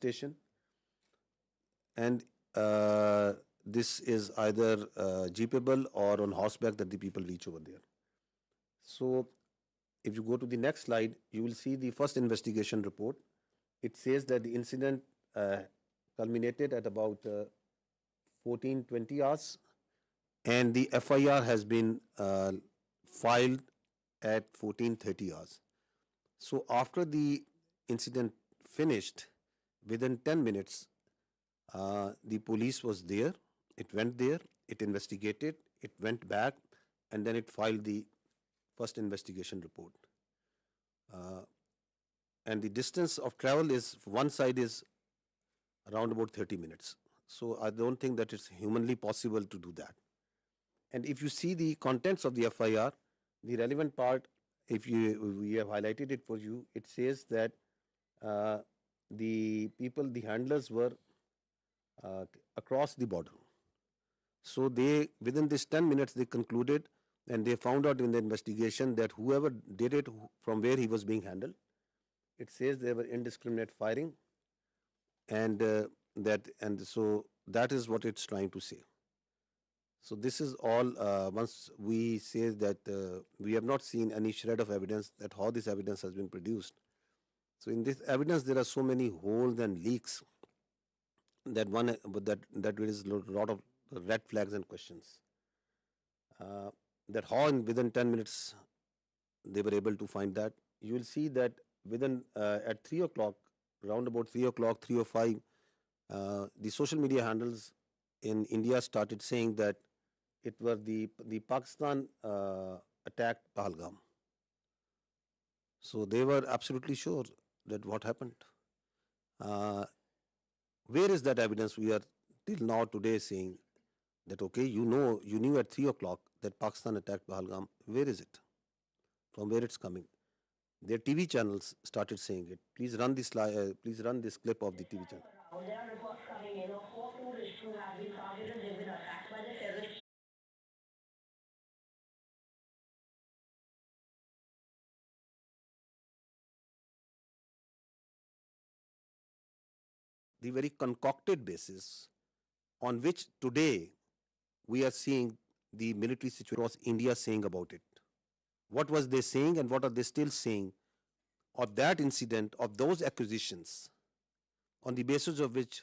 station, and this is either jeepable or on horseback that the people reach over there. So, if you go to the next slide, you will see the first investigation report. It says that the incident culminated at about 14:20 hours, and the FIR has been filed at 14:30 hours. So after the incident finished, within 10 minutes, the police was there. It went there, it investigated, it went back, and then it filed the first investigation report. And the distance of travel is, one side is around about 30 minutes. So I don't think that it's humanly possible to do that. And if you see the contents of the FIR, the relevant part, if we have highlighted it for you, it says that the people, the handlers were across the border. So they, within this 10 minutes, they concluded and they found out in the investigation that whoever did it, from where he was being handled, it says there were indiscriminate firing, and so that is what it's trying to say. So this is all. Once we say that we have not seen any shred of evidence that how this evidence has been produced. So in this evidence, there are so many holes and leaks that there is a lot of red flags and questions. That how within 10 minutes they were able to find that. You will see that within at 3 o'clock, around about 3 o'clock, 3:05, the social media handles in India started saying that it was the Pakistan attacked Pahalgam. So they were absolutely sure that what happened. Uh, where is that evidence? We are till now today saying that okay, you knew at 3 o'clock that Pakistan attacked Pahalgam. Where is it? From where it's coming? Their TV channels started saying it. Please run this please run this clip of the TV channel. There are reports coming in of 4 tourists who have been targeted. They've been attacked by the terrorists. The very concocted basis on which today we are seeing the military situation across India saying about it. What was they saying and what are they still saying of that incident, of those acquisitions, on the basis of which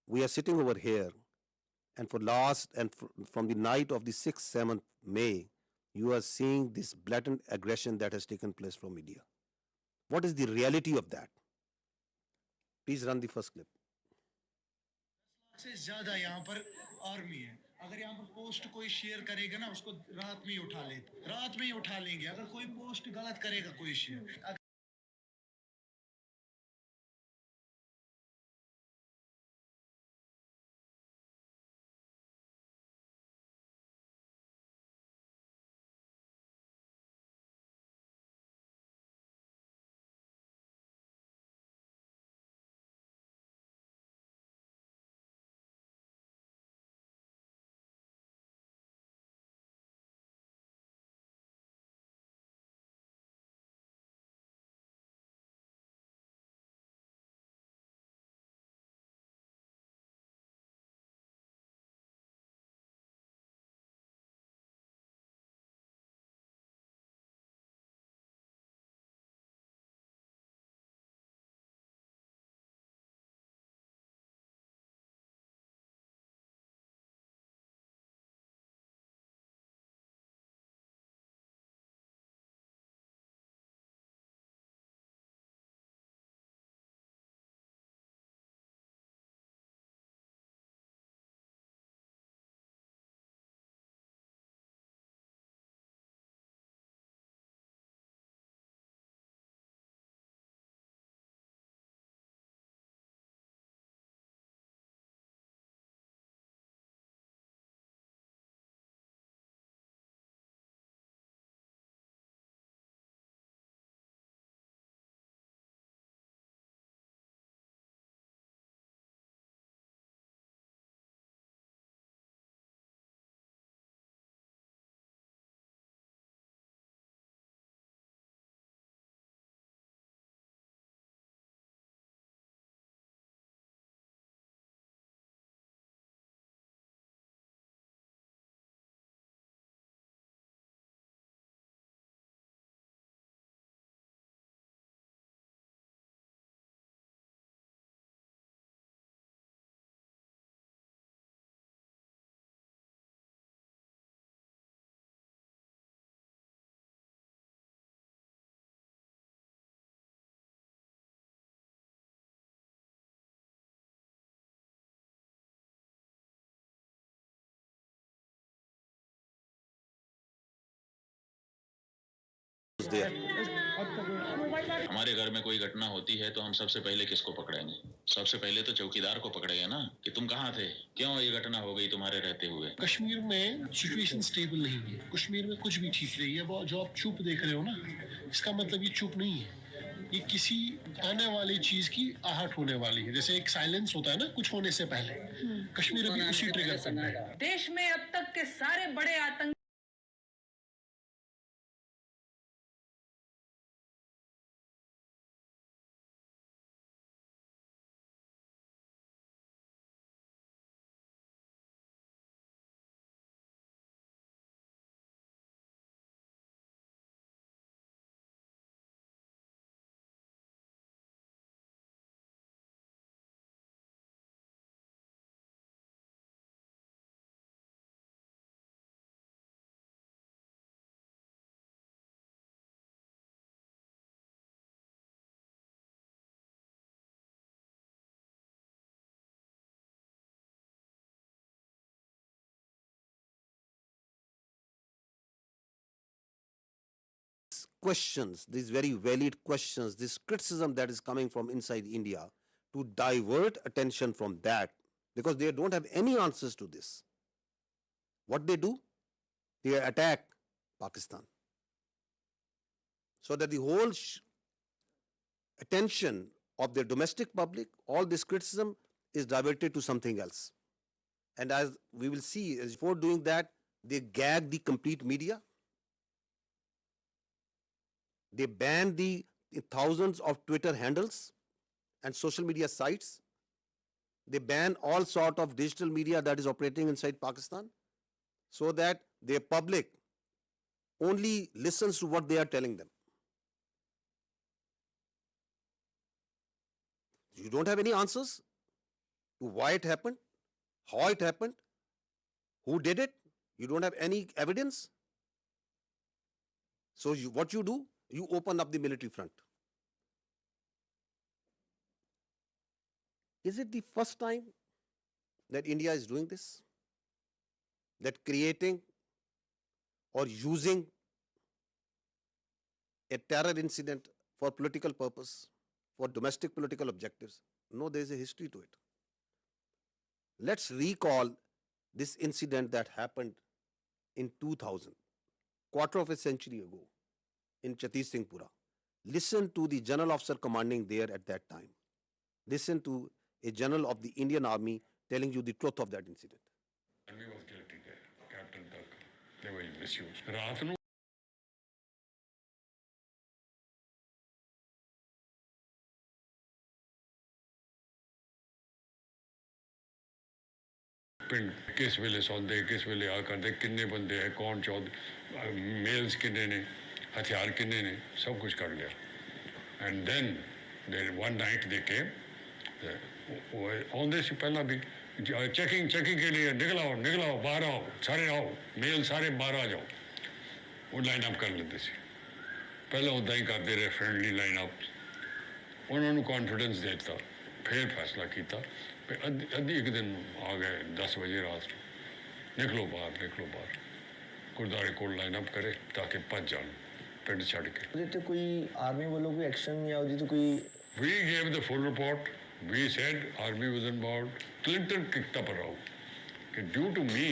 we are sitting over here, and for last and from the night of the 6th, 7th May, you are seeing this blatant aggression that has taken place from India. What is the reality of that? Please run the first clip. से ज्यादा यहाँ पर army है। अगर यहाँ पर post कोई share करेगा ना, उसको रात में ही उठा ले, रात में ही उठा लेंगे। अगर कोई पोस्ट गलत करेगा कोई शेयर, there. हमारे घर में कोई घटना होती है तो हम सबसे पहले किसको पकड़ेंगे? सबसे पहले तो चौकीदार को पकड़ेंगे ना, कि तुम कहाँ थे, क्यों ये घटना हो गई तुम्हारे रहते हुए। कश्मीर में सिचुएशन स्टेबल नहीं है, कश्मीर में कुछ भी ठीक नहीं है। जो आप चुप देख रहे हो ना, इसका मतलब ये चुप नहीं है, ये किसी आने वाली चीज की आहट होने वाली है। जैसे एक साइलेंस होता है ना कुछ होने से पहले, कश्मीर अभी उसी ट्रिगर पर है। देश में अब तक के सारे बड़े आतंक Questions, these very valid questions, this criticism that is coming from inside India, to divert attention from that, because they don't have any answers to this. What they do? They attack Pakistan. So that the whole attention of their domestic public, all this criticism is diverted to something else. And as we will see, as before doing that, they gag the complete media. They ban the thousands of Twitter handles and social media sites. They ban all sort of digital media that is operating inside Pakistan, so that their public only listens to what they are telling them. You don't have any answers to why it happened, how it happened, who did it. You don't have any evidence. So what you do, you open up the military front. Is it the first time that India is doing this? That creating or using a terror incident for political purpose, for domestic political objectives? No, there is a history to it. Let's recall this incident that happened in 2000, quarter of a century ago, in Chhattis Singhpura. Listen to the general officer commanding there at that time. Listen to a general of the Indian Army telling you the truth of that incident. Army was guilty there, Captain Tuck. They were misused. रात ਨੂੰ ਪਿੰਡ ਕਿਸ ਵੇਲੇ ਸੌਂਦੇ ਕਿਸ ਵੇਲੇ ਆ ਕਰਦੇ ਕਿੰਨੇ ਬੰਦੇ ਹੈ ਕੌਣ ਚੌਧ ਮੇਲਸ ਕਿੰਨੇ ਨੇ ਹਥਿਆਰ ਕਿੰਨੇ ਨੇ ਸਭ ਕੁਝ ਕਰ ਲਿਆ and then they one night they came ਆਉਂਦੇ ਸੀ ਪਹਿਲਾਂ ਵੀ चेकिंग के लिए निकल आओ बाहर आओ सारे आओ मेल सारे बाहर आ जाओ वो लाइन अप कर लेते सी पहले उदा ही करते रहे फ्रेंडली लाइन अप उन्होंने कॉन्फिडेंस देता फिर फैसला किया अद्धी एक दिन आ गए 10 बजे रात निकलो बाहर गुरुद्वारे को लाइन अप करे ताकि भज जान पिंड छड़ के तो कोई आर्मी वालों कोई एक्शन या तो कोई We gave the full report. We said army was involved. Clinton kicked up a row. Due to me,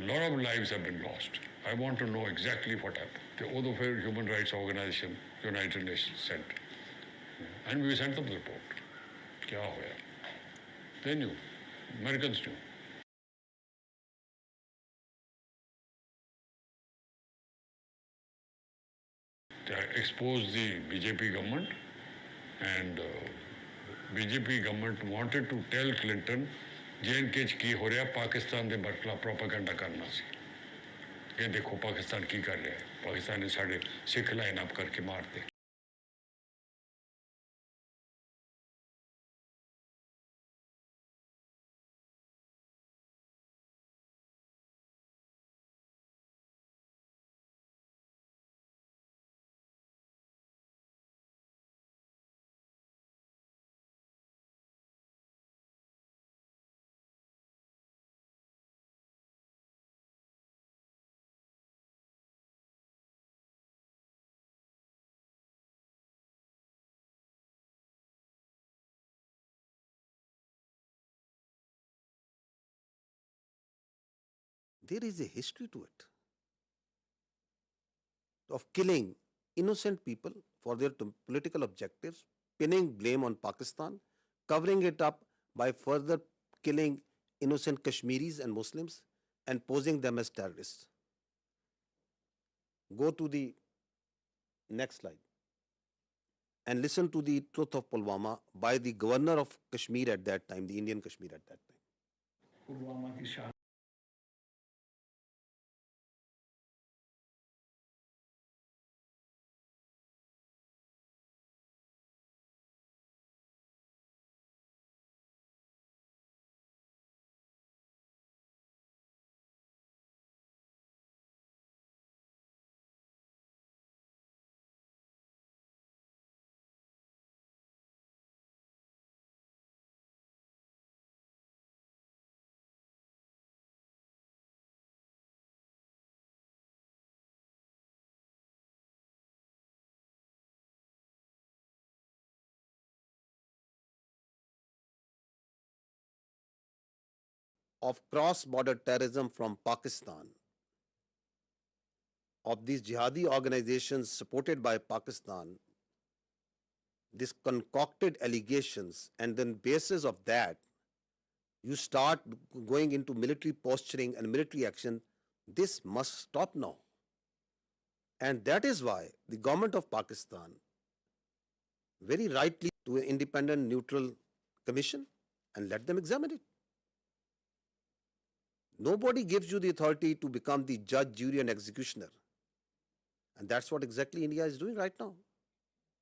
a lot of lives have been lost. I want to know exactly what happened. The other human rights organization, United Nations, sent. And we sent them the report. Kya hoya? They knew. Americans knew. They exposed the BJP government. And BJP government wanted to tell Clinton J&K की हो रहा पाकिस्तान के बरखिलाफ propaganda करना सी ये देखो पाकिस्तान की कर रहा है पाकिस्तान ने साढ़े सिख लाइन अप करके मारते there is a history to it of killing innocent people for their political objectives, pinning blame on Pakistan, covering it up by further killing innocent Kashmiris and Muslims and posing them as terrorists. Go to the next slide and listen to the truth of Pulwama by the governor of Kashmir at that time, the Indian Kashmir at that time. Of cross-border terrorism from Pakistan, of these jihadi organizations supported by Pakistan, these concocted allegations, and then basis of that, you start going into military posturing and military action. This must stop now. And that is why the government of Pakistan very rightly to an independent neutral commission and let them examine it. Nobody gives you the authority to become the judge, jury, and executioner. And that's what exactly India is doing right now.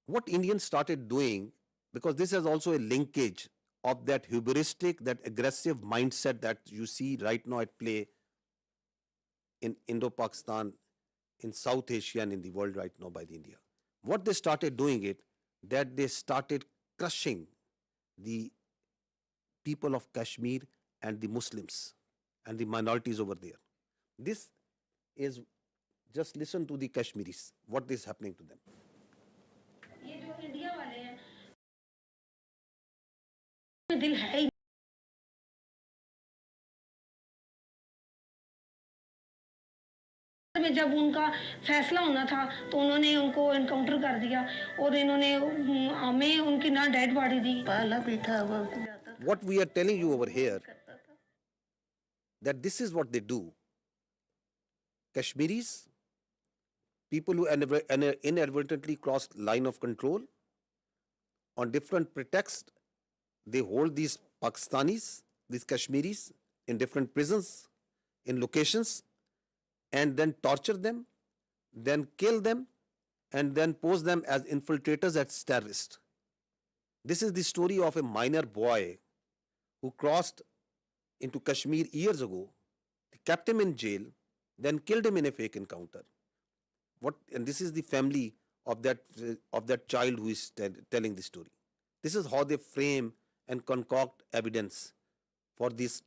What Indians started doing, because this has also a linkage of that hubristic, that aggressive mindset that you see right now at play in Indo-Pakistan, in South Asia, and in the world right now by the India. What they started doing it, that they started crushing the people of Kashmir and the Muslims and the minorities over there. This is, just listen to the Kashmiris, what is happening to them. ये जो India वाले हैं दिल है ही में जब उनका फैसला होना था तो उन्होंने उनको एनकाउंटर कर दिया और इन्होंने हमें उनकी ना डेड बॉडी दी पाला भी था वो What we are telling you over here, that this is what they do. Kashmiris, people who inadvertently crossed line of control, on different pretexts, they hold these Pakistanis, these Kashmiris, in different prisons, in locations, and then torture them, then kill them, and then pose them as infiltrators as terrorists. This is the story of a minor boy who crossed into Kashmir years ago, kept him in jail, then killed him in a fake encounter. And this is the family of that child who is telling the story. This is how they frame and concoct evidence for these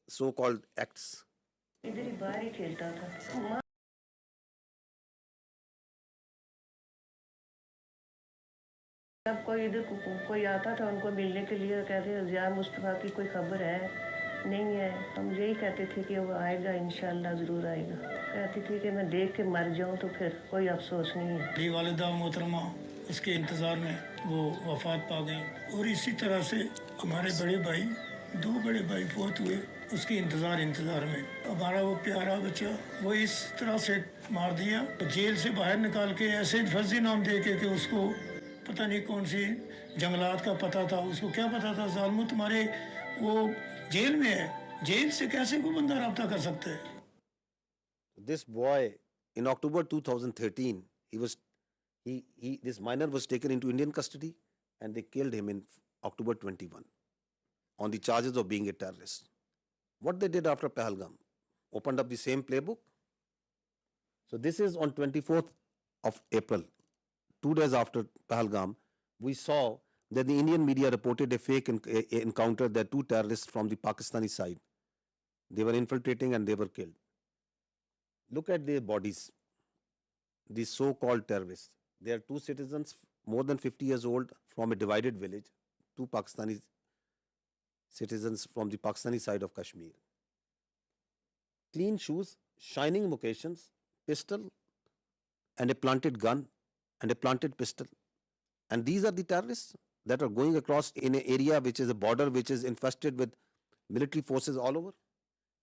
so-called acts. इधर ही बाहर ही खेलता था जब कोई इधर कोई आता था उनको मिलने के लिए कहते हैं ज़िया मुस्तफ़ा की कोई खबर है नहीं है हम यही कहते थे कि वो आएगा इंशाल्लाह ज़रूर आएगा कहती थी कि मैं देख के मर जाऊं तो फिर कोई अफसोस नहीं है मेरी वालिदा मोहतरमा उसके इंतज़ार में वो वफ़ात पा गई और इसी तरह से हमारे बड़े भाई दो बड़े भाई फौत हुए उसके इंतज़ार में हमारा वो प्यारा बच्चा वो इस तरह से मार दिया जेल से बाहर निकाल के ऐसे फर्जी नाम दे के कि उसको पता नहीं कौन सी जंगलात का पता था उसको क्या पता था जालिमो तुम्हारे वो जेल में है जेल से कैसे कोई बंदा राब्ता कर सकता है This boy in October 2013 this minor was taken into Indian custody and they killed him in October 21 on the charges of being a terrorist. What they did after Pahalgam, opened up the same playbook. So this is on 24th of April, 2 days after Pahalgam, we saw that the Indian media reported a fake encounter that two terrorists from the Pakistani side, they were infiltrating and they were killed. Look at their bodies, these so-called terrorists. They are two citizens more than 50 years old from a divided village, two Pakistani citizens from the Pakistani side of Kashmir. clean shoes, shining vocations, pistol, and a planted gun and a planted pistol. And these are the terrorists that are going across in an area which is a border which is infested with military forces all over.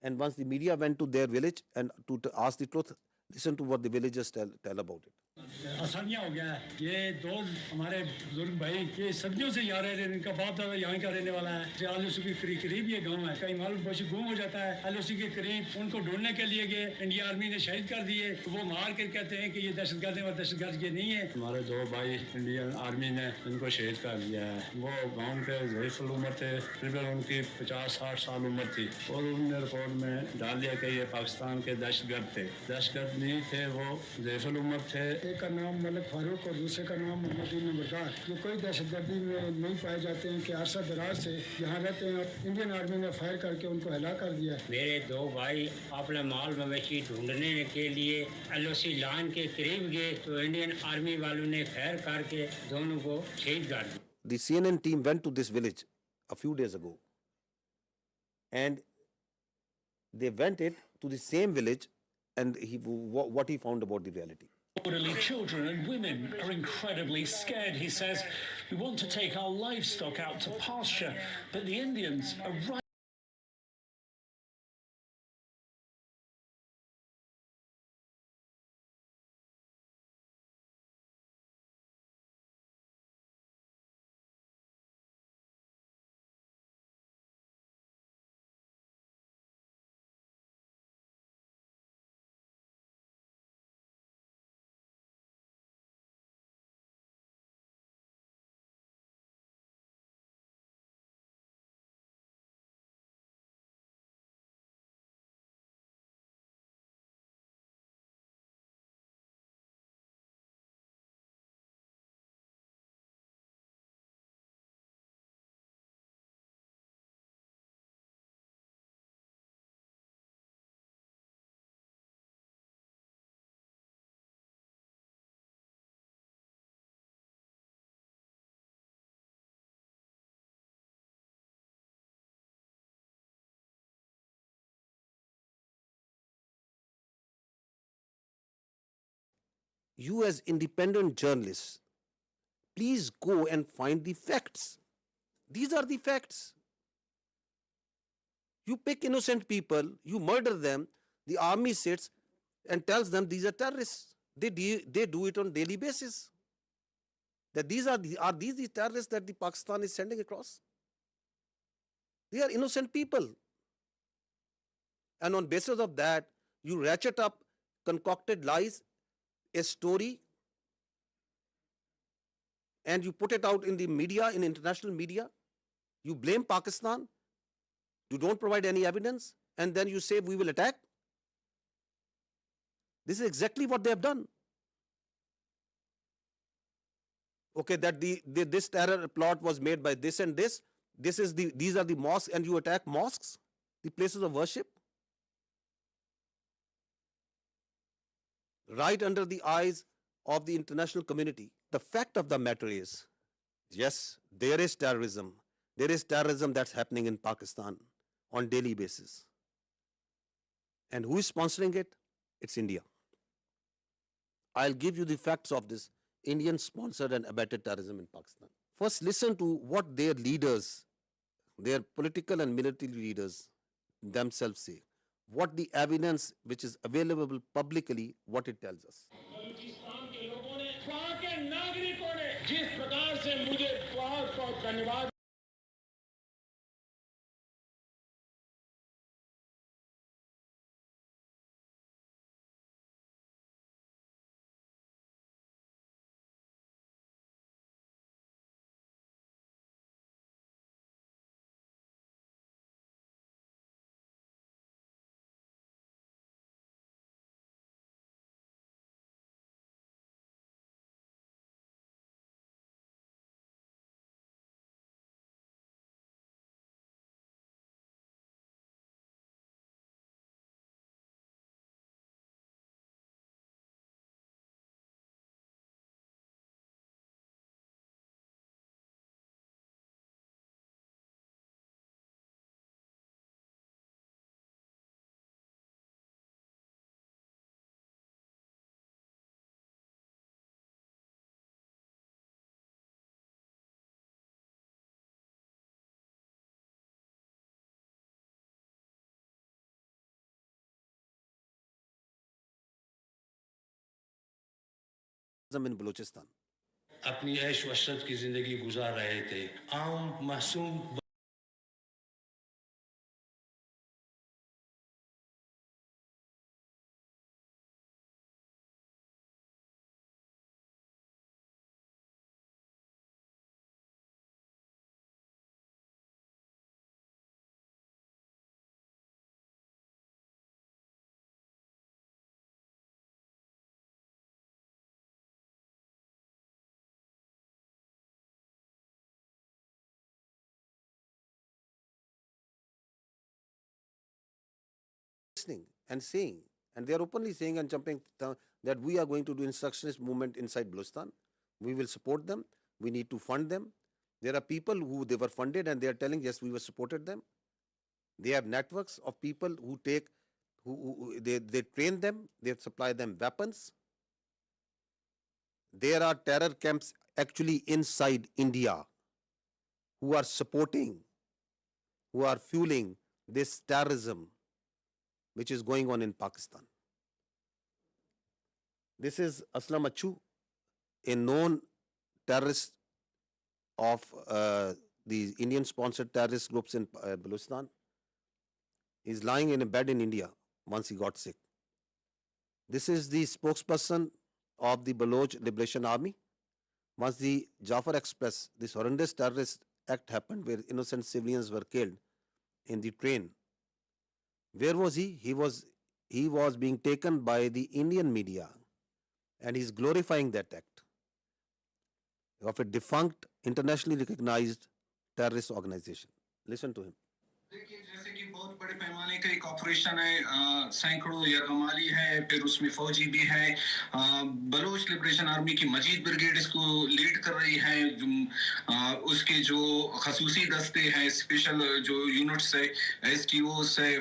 And once the media went to their village and to ask the truth, listen to what the villagers tell about it. आसानियाँ हो गया है ये दो हमारे बुजुर्ग भाई ये सदियों से यहाँ रह रहे हैं इनका बाप दादा यहाँ का रहने वाला है आलूसी के करीब ये गांव है कहीं मालूम पहुंची गुम हो जाता है आलूसी के करीब उनको ढूंढने के लिए गए इंडिया आर्मी ने शहीद कर दिए वो मार कर कहते हैं कि ये दहशतगर्द है और दहशतगर्द ये नहीं है हमारे दो भाई इंडियन आर्मी ने इनको शहीद कर दिया है वो गाँव के ज़ईफ़ुल उम्र थे तकरीबन उनकी 50-60 साल उम्र थी और उन्होंने रिपोर्ट में डाल दिया कि ये पाकिस्तान के दहशतगर्द थे दहशतगर्द नहीं थे वो ज़ईफ़ुल उम्र थे एक का नाम मलिक फारूक और दूसरे का नाम मदीना नंबरदार ये कोई दहशतगर्दी में नहीं पाए जाते हैं कि अरसा दराज से यहाँ रहते हैं इंडियन आर्मी ने फायर करके उनको हलाक कर दिया मेरे दो भाई अपने माल मवेशी ढूंढने के लिए एलओसी लाइन के करीब गए तो इंडियन आर्मी वालों ने फायर करके दोनों को शहीद कर दिया The CNN team went to this village a few days ago and they went it to the same village and what he found about the reality. Elderly children and women are incredibly scared. He says, we want to take our livestock out to pasture, but the Indians are right. You as independent journalists, please go and find the facts. These are the facts. You pick innocent people, you murder them, the army sits and tells them these are terrorists. They do it on daily basis. That are these the terrorists that the Pakistan is sending across? They are innocent people. And on basis of that, you ratchet up concocted lies, a story, and you put it out in the media, in international media. You blame Pakistan. You don't provide any evidence. And then you say, we will attack. This is exactly what they have done. Okay, that this terror plot was made by this and this. These are the mosques, and you attack mosques, the places of worship. Right under the eyes of the international community. The fact of the matter is, yes, there is terrorism. There is terrorism that's happening in Pakistan on daily basis. And who is sponsoring it? It's India. I'll give you the facts of this Indian sponsored and abetted terrorism in Pakistan. First, listen to what their leaders, their political and military leaders themselves say. What the evidence which is available publicly, what it tells us. जिस प्रकार से मुझे बहुत धन्यवाद in Balochistan. अपनी ऐश वशरत की जिंदगी गुजार रहे थे आम मासूम Listening and saying, and they are openly saying and jumping that we are going to do instructionist movement inside Balochistan. We will support them. We need to fund them. There are people who they were funded and they are telling, yes, we were supported them. They have networks of people who take, they train them, they supply them weapons. There are terror camps actually inside India who are supporting, who are fueling this terrorism which is going on in Pakistan. This is Aslam Achu, a known terrorist of the Indian-sponsored terrorist groups in Balochistan. He's lying in a bed in India once he got sick. This is the spokesperson of the Baloch Liberation Army. Once the Jafar Express, this horrendous terrorist act happened where innocent civilians were killed in the train. Where was he? He was being taken by the Indian media, and he's glorifying that act of a defunct, internationally recognized terrorist organization. Listen to him. देखिए जैसे कि बहुत बड़े पैमाने का एक operation है सैकड़ों यरगमाली है फिर उसमें फौजी भी है बलोच लिबरेशन आर्मी की मजीद ब्रिगेड इसको लीड कर रही है उसके जो खसूसी दस्ते हैं स्पेशल जो यूनिट्स है एसटीओस है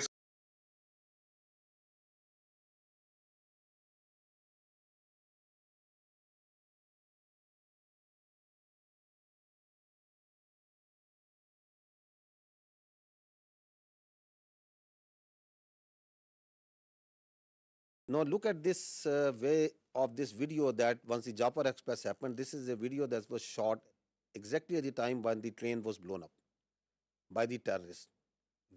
Now look at this way of this video that once the Jafar Express happened, this is a video that was shot exactly at the time when the train was blown up by the terrorists.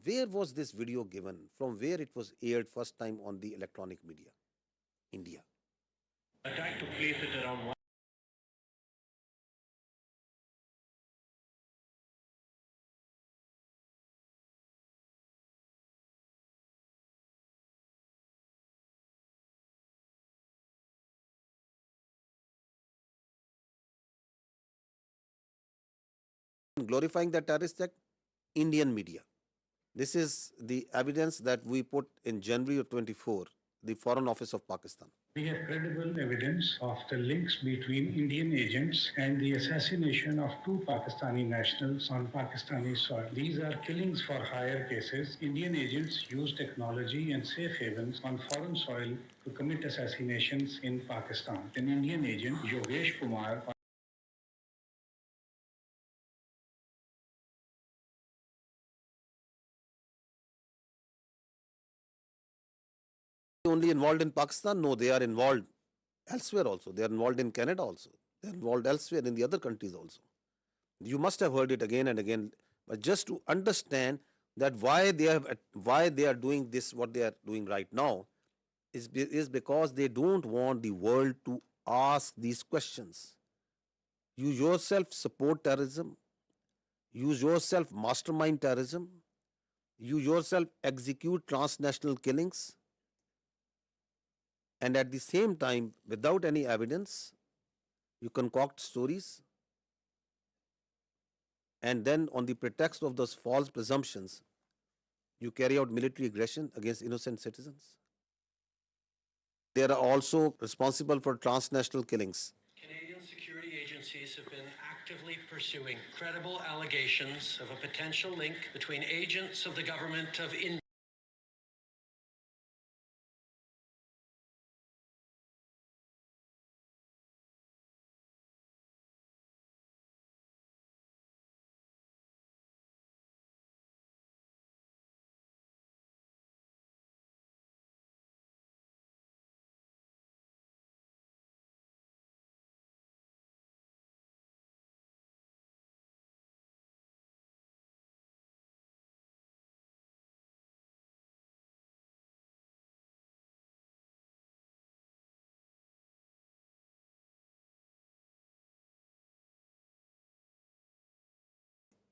Where was this video given? From where it was aired first time on the electronic media? India. Attack took place at around Glorifying the terrorist act, Indian media. This is the evidence that we put in January of 24, the Foreign Office of Pakistan. We have credible evidence of the links between Indian agents and the assassination of 2 Pakistani nationals on Pakistani soil. These are killings for hire cases. Indian agents use technology and safe havens on foreign soil to commit assassinations in Pakistan. An Indian agent, Yogesh Kumar, Only involved in Pakistan? No, they are involved elsewhere also. They are involved in Canada also. They are involved elsewhere in the other countries also. You must have heard it again and again, but just to understand that why they are doing this, what they are doing right now, is because they don't want the world to ask these questions. You yourself support terrorism. You yourself mastermind terrorism. You yourself execute transnational killings. And at the same time, without any evidence, you concoct stories. And then on the pretext of those false presumptions, you carry out military aggression against innocent citizens. They are also responsible for transnational killings. Canadian security agencies have been actively pursuing credible allegations of a potential link between agents of the government of India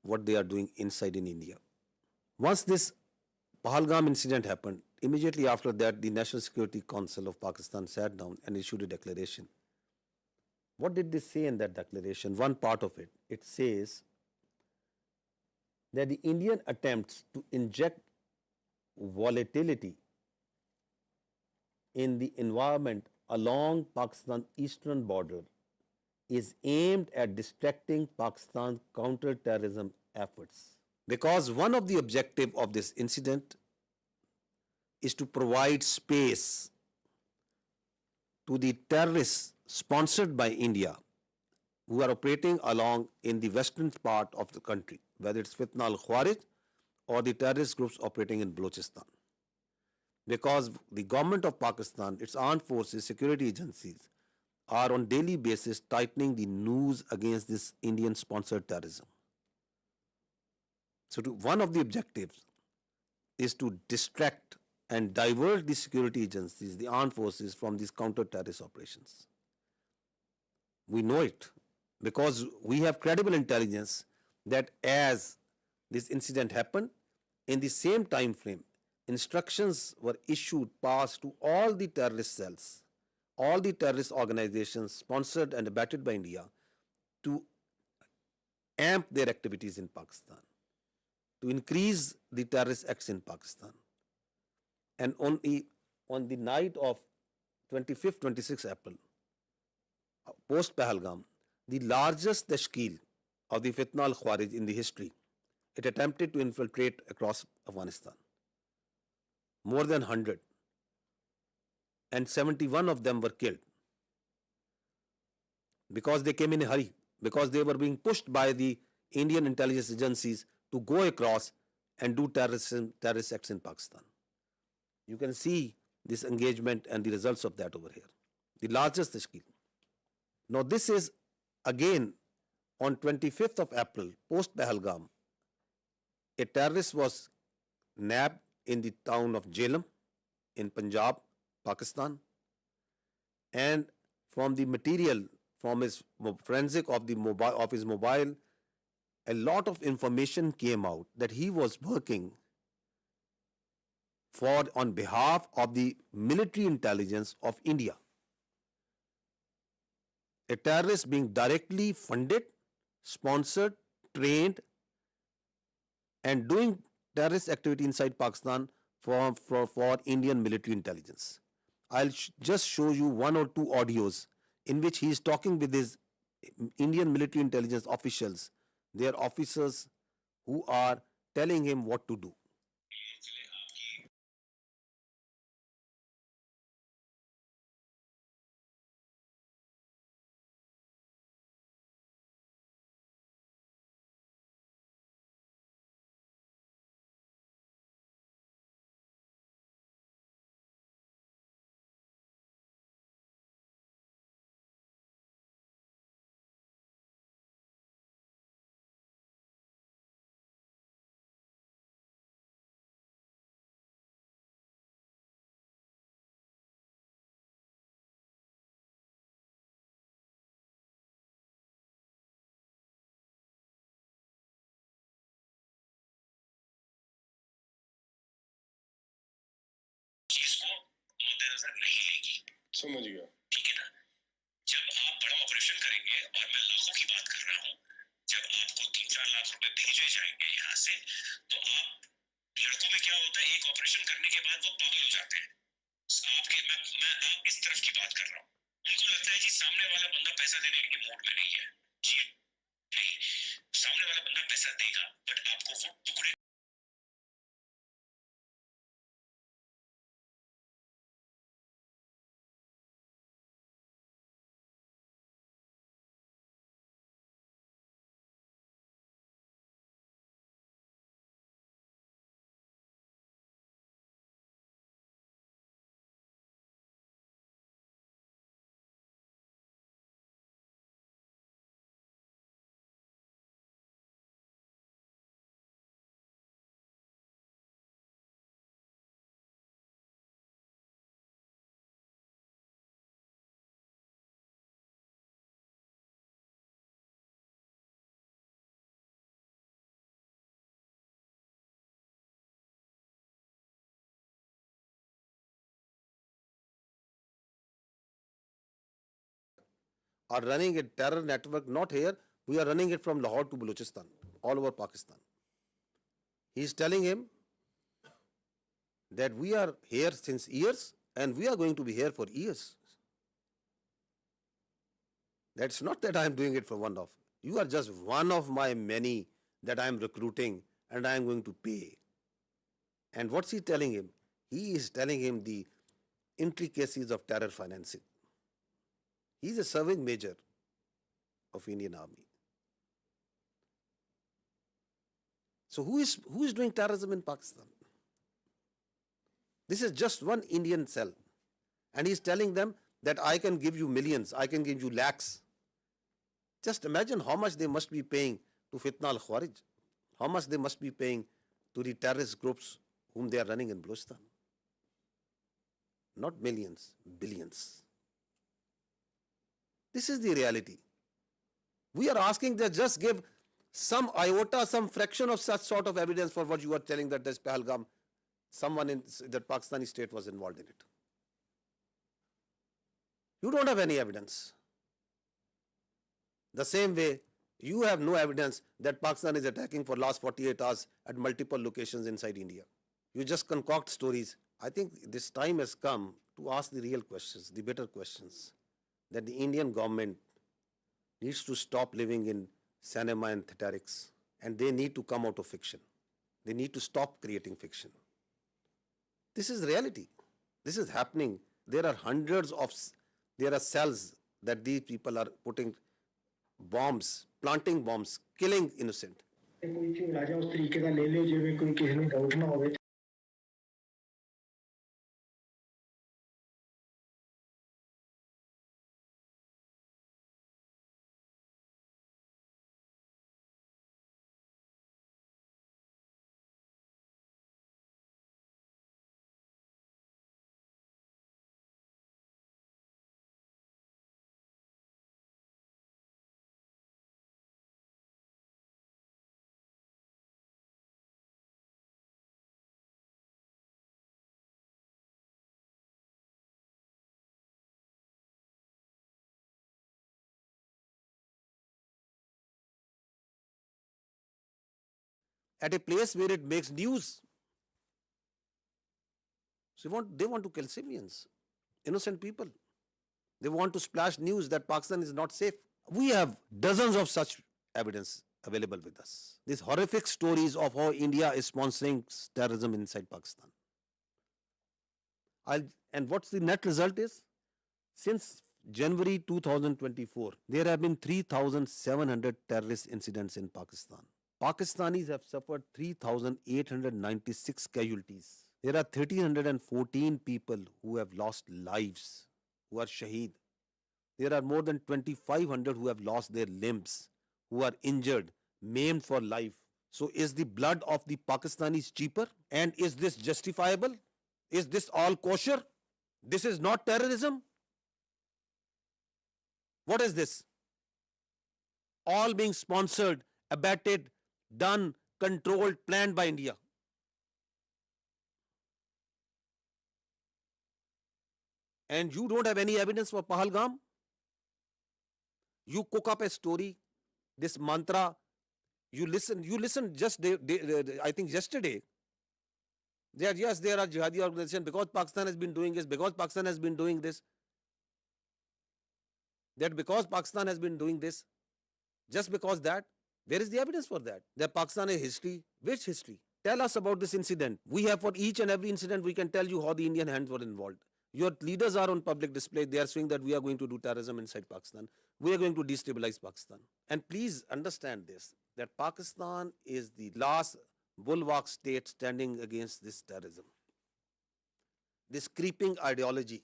what they are doing inside in India. Once this Pahalgam incident happened, immediately after that, the National Security Council of Pakistan sat down and issued a declaration. What did they say in that declaration? One part of it, it says that the Indian attempts to inject volatility in the environment along Pakistan's eastern border is aimed at distracting Pakistan's counter-terrorism efforts. Because one of the objectives of this incident is to provide space to the terrorists sponsored by India who are operating along in the western part of the country, whether it's Fitna al-Khawarij or the terrorist groups operating in Balochistan. Because the government of Pakistan, its armed forces, security agencies are on daily basis tightening the noose against this Indian-sponsored terrorism. So one of the objectives is to distract and divert the security agencies, the armed forces, from these counter-terrorist operations. We know it because we have credible intelligence that as this incident happened, in the same time frame, instructions were issued, passed to all the terrorist cells, all the terrorist organizations sponsored and abetted by India to amp their activities in Pakistan, to increase the terrorist acts in Pakistan. And on the night of 25th, 26th April, post Pahalgam, the largest tashkeel of the Fitna al-Khawarij in the history, it attempted to infiltrate across Afghanistan. More than 100. And 71 of them were killed. Because they came in a hurry, because they were being pushed by the Indian intelligence agencies to go across and do terrorist acts in Pakistan. You can see this engagement and the results of that over here. The largest tashkeel. Now this is again on 25th of April, post Pahalgam, a terrorist was nabbed in the town of Jhelum in Punjab, Pakistan, and from the material, from his forensic of his mobile, a lot of information came out that he was working on behalf of the military intelligence of India. A terrorist being directly funded, sponsored, trained, and doing terrorist activity inside Pakistan for Indian military intelligence. I'll just show you one or two audios in which he is talking with his Indian military intelligence officials, their officers who are telling him what to do. समझ गया। ठीक है ना? जब आप बड़ा operation करेंगे और मैं लाखों की बात कर रहा हूँ, जब आपको 3-4 लाख रुपए भेजे जाएंगे यहाँ से, तो आप लड़कों में क्या होता है, एक ऑपरेशन करने के बाद वो पागल हो जाते हैं। आप इस तरफ की बात कर रहा हूँ। उनको लगता है कि सामने वाला बंदा पैसा देने के मूड में नहीं है। जी नहीं, सामने वाला बंदा पैसा देगा, बट आपको वो टुकड़े are running a terror network, not here, we are running it from Lahore to Balochistan, all over Pakistan. He is telling him that we are here since years and we are going to be here for years. That's not that I am doing it for one off. You are just one of my many that I am recruiting and I am going to pay. And what's he telling him? He is telling him the intricacies of terror financing. He is a serving major of Indian Army. So who is doing terrorism in Pakistan? This is just one Indian cell. And he is telling them that I can give you millions, I can give you lakhs. Just imagine how much they must be paying to Fitna al-Khawarij, how much they must be paying to the terrorist groups whom they are running in Balochistan. Not millions, billions. This is the reality. We are asking that just give some iota, some fraction of such sort of evidence for what you are telling that this Pahalgam, someone in that Pakistani state was involved in it. You don't have any evidence. The same way, you have no evidence that Pakistan is attacking for last 48 hours at multiple locations inside India. You just concoct stories. I think this time has come to ask the real questions, the better questions, that the Indian government needs to stop living in cinema and theatrics, and they need to come out of fiction. They need to stop creating fiction. This is reality. This is happening. There are there are cells that these people are putting bombs, planting bombs, killing innocent. At a place where it makes news. So they want to kill civilians, innocent people. They want to splash news that Pakistan is not safe. We have dozens of such evidence available with us. These horrific stories of how India is sponsoring terrorism inside Pakistan. And what's the net result is? Since January 2024, there have been 3,700 terrorist incidents in Pakistan. Pakistanis have suffered 3,896 casualties. There are 1,314 people who have lost lives, who are shaheed. There are more than 2,500 who have lost their limbs, who are injured, maimed for life. So is the blood of the Pakistanis cheaper? And is this justifiable? Is this all kosher? This is not terrorism? What is this? All being sponsored, abetted, done, controlled, planned by India. And you don't have any evidence for Pahalgam? You cook up a story, this mantra, you listen just, I think yesterday, yes, there are jihadi organizations because Pakistan has been doing this, because Pakistan has been doing this, that because Pakistan has been doing this, just because that, where is the evidence for that? That Pakistan has history. Which history? Tell us about this incident. We have for each and every incident, we can tell you how the Indian hands were involved. Your leaders are on public display. They are saying that we are going to do terrorism inside Pakistan. We are going to destabilize Pakistan. And please understand this, that Pakistan is the last bulwark state standing against this terrorism. This creeping ideology,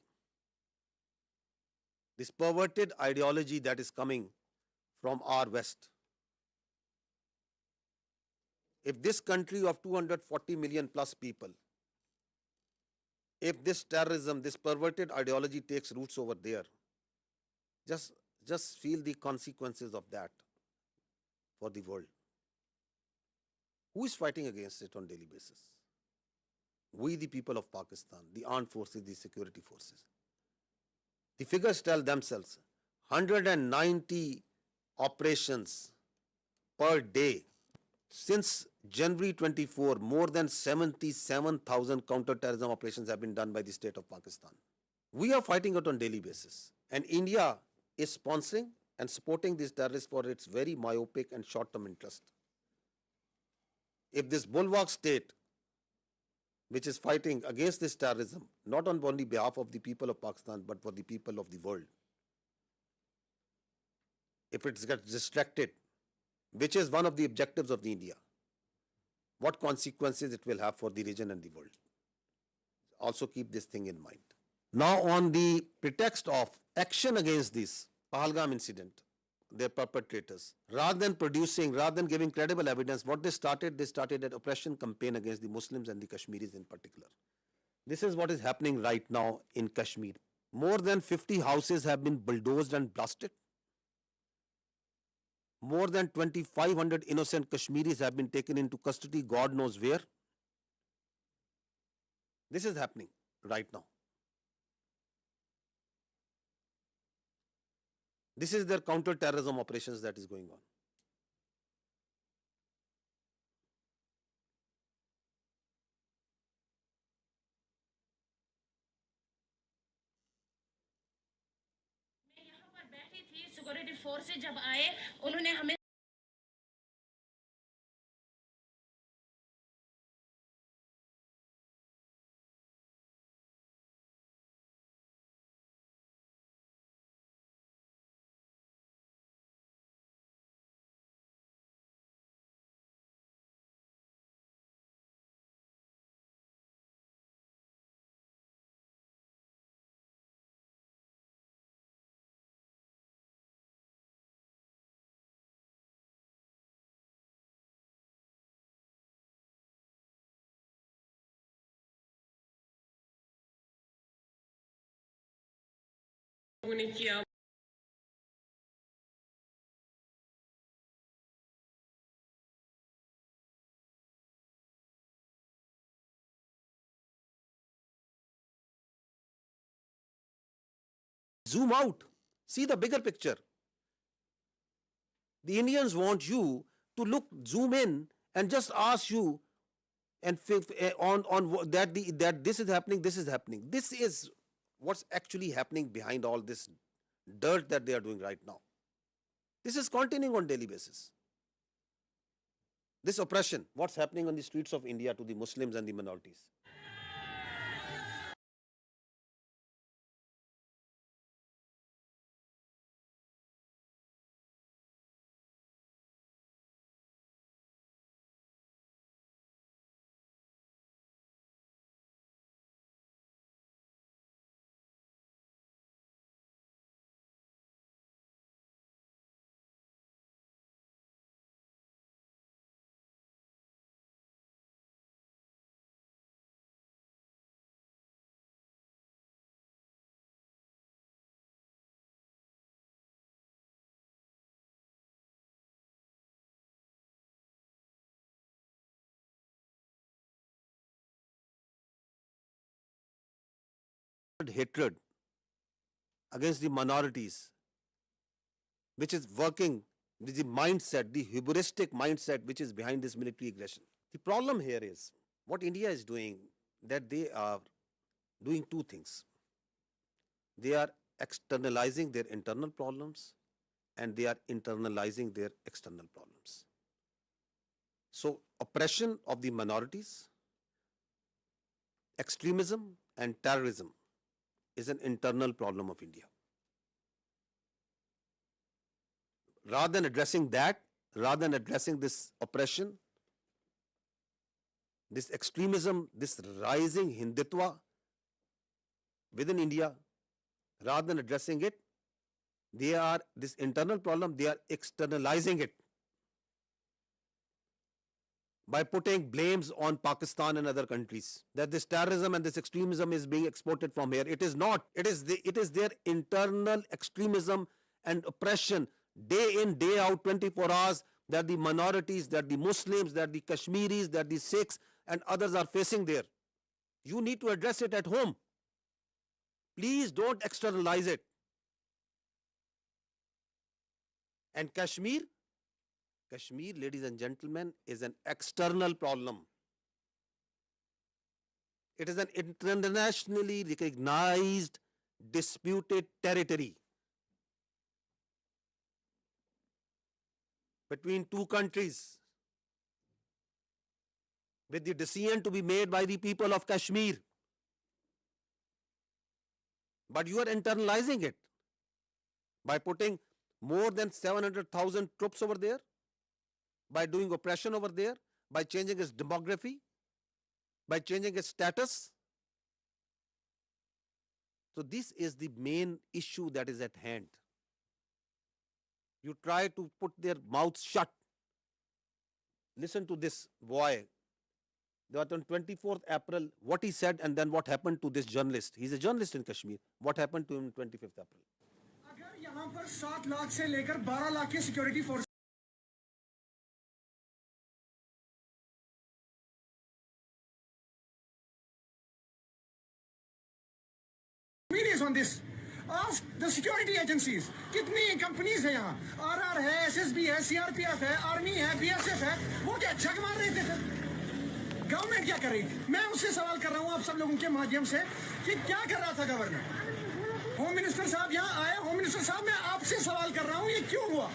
this perverted ideology that is coming from our West. If this country of 240 million plus people, if this terrorism, this perverted ideology takes roots over there, just feel the consequences of that for the world. Who is fighting against it on a daily basis? We, the people of Pakistan, the armed forces, the security forces. The figures tell themselves 190 operations per day. Since January 24, more than 77,000 counter-terrorism operations have been done by the state of Pakistan. We are fighting it on daily basis. And India is sponsoring and supporting these terrorists for its very myopic and short-term interest. If this bulwark state, which is fighting against this terrorism, not on only behalf of the people of Pakistan, but for the people of the world, if it gets distracted, which is one of the objectives of the India, what consequences it will have for the region and the world. Also keep this thing in mind. Now, on the pretext of action against this Pahalgam incident, their perpetrators, rather than giving credible evidence, what they started an oppression campaign against the Muslims and the Kashmiris in particular. This is what is happening right now in Kashmir. More than 50 houses have been bulldozed and blasted. More than 2,500 innocent Kashmiris have been taken into custody, God knows where. This is happening right now. This is their counter-terrorism operations that is going on. मैं यहाँ पर बैठी थी, security force से जब आए उन्होंने हमें किया Zoom out. See the bigger picture. The Indians want you to zoom in and just ask you and on that this is happening, this is happening. This is what's actually happening behind all this dirt that they are doing right now. This is continuing on daily basis. This oppression, what's happening on the streets of India to the Muslims and the minorities. Hatred against the minorities, which is working with the mindset, the hubristic mindset which is behind this military aggression. The problem here is what India is doing, that they are doing two things. They are externalizing their internal problems and they are internalizing their external problems. So oppression of the minorities, extremism and terrorism is an internal problem of India. Rather than addressing that, rather than addressing this oppression, this extremism, this rising Hindutva within India, rather than addressing it, they are, this internal problem, they are externalizing it by putting blames on Pakistan and other countries, that this terrorism and this extremism is being exported from here. It is not. It is their internal extremism and oppression, day in, day out, 24 hours, that the minorities, that the Muslims, that the Kashmiris, that the Sikhs and others are facing there. You need to address it at home. Please don't externalize it. And Kashmir, ladies and gentlemen, is an external problem. It is an internationally recognized disputed territory between two countries, with the decision to be made by the people of Kashmir. But you are internalizing it by putting more than 700,000 troops over there, by doing oppression over there, by changing its demography, by changing its status. So this is the main issue that is at hand. You try to put their mouths shut. Listen to this boy. That on 24th April, what he said and then what happened to this journalist. He's a journalist in Kashmir. What happened to him on 25th April? अगर यहाँ पर 7 लाख से लेकर 12 लाख की security force on this. Ask the security agencies. कितनी companies है यहाँ? RR है, एसएसबी है, सीआरपीएफ है, आर्मी है, बीएसएफ है. वो क्या जग मार रहे थे फिर? गवर्नमेंट क्या कर रही थी? मैं उससे सवाल कर रहा हूँ आप सब लोगों के माध्यम से कि क्या कर रहा था गवर्नमेंट? होम मिनिस्टर साहब यहाँ आए. होम मिनिस्टर साहब मैं आपसे सवाल कर रहा हूँ ये क्यों हुआ?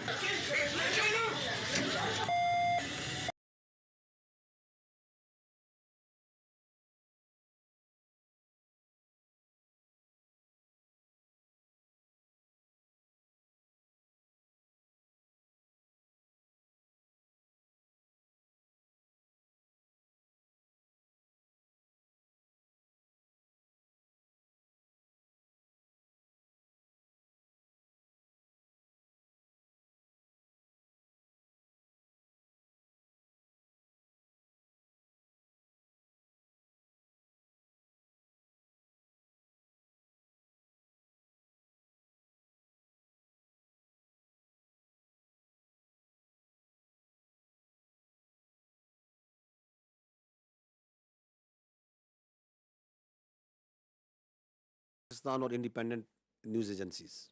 Pakistan or independent news agencies.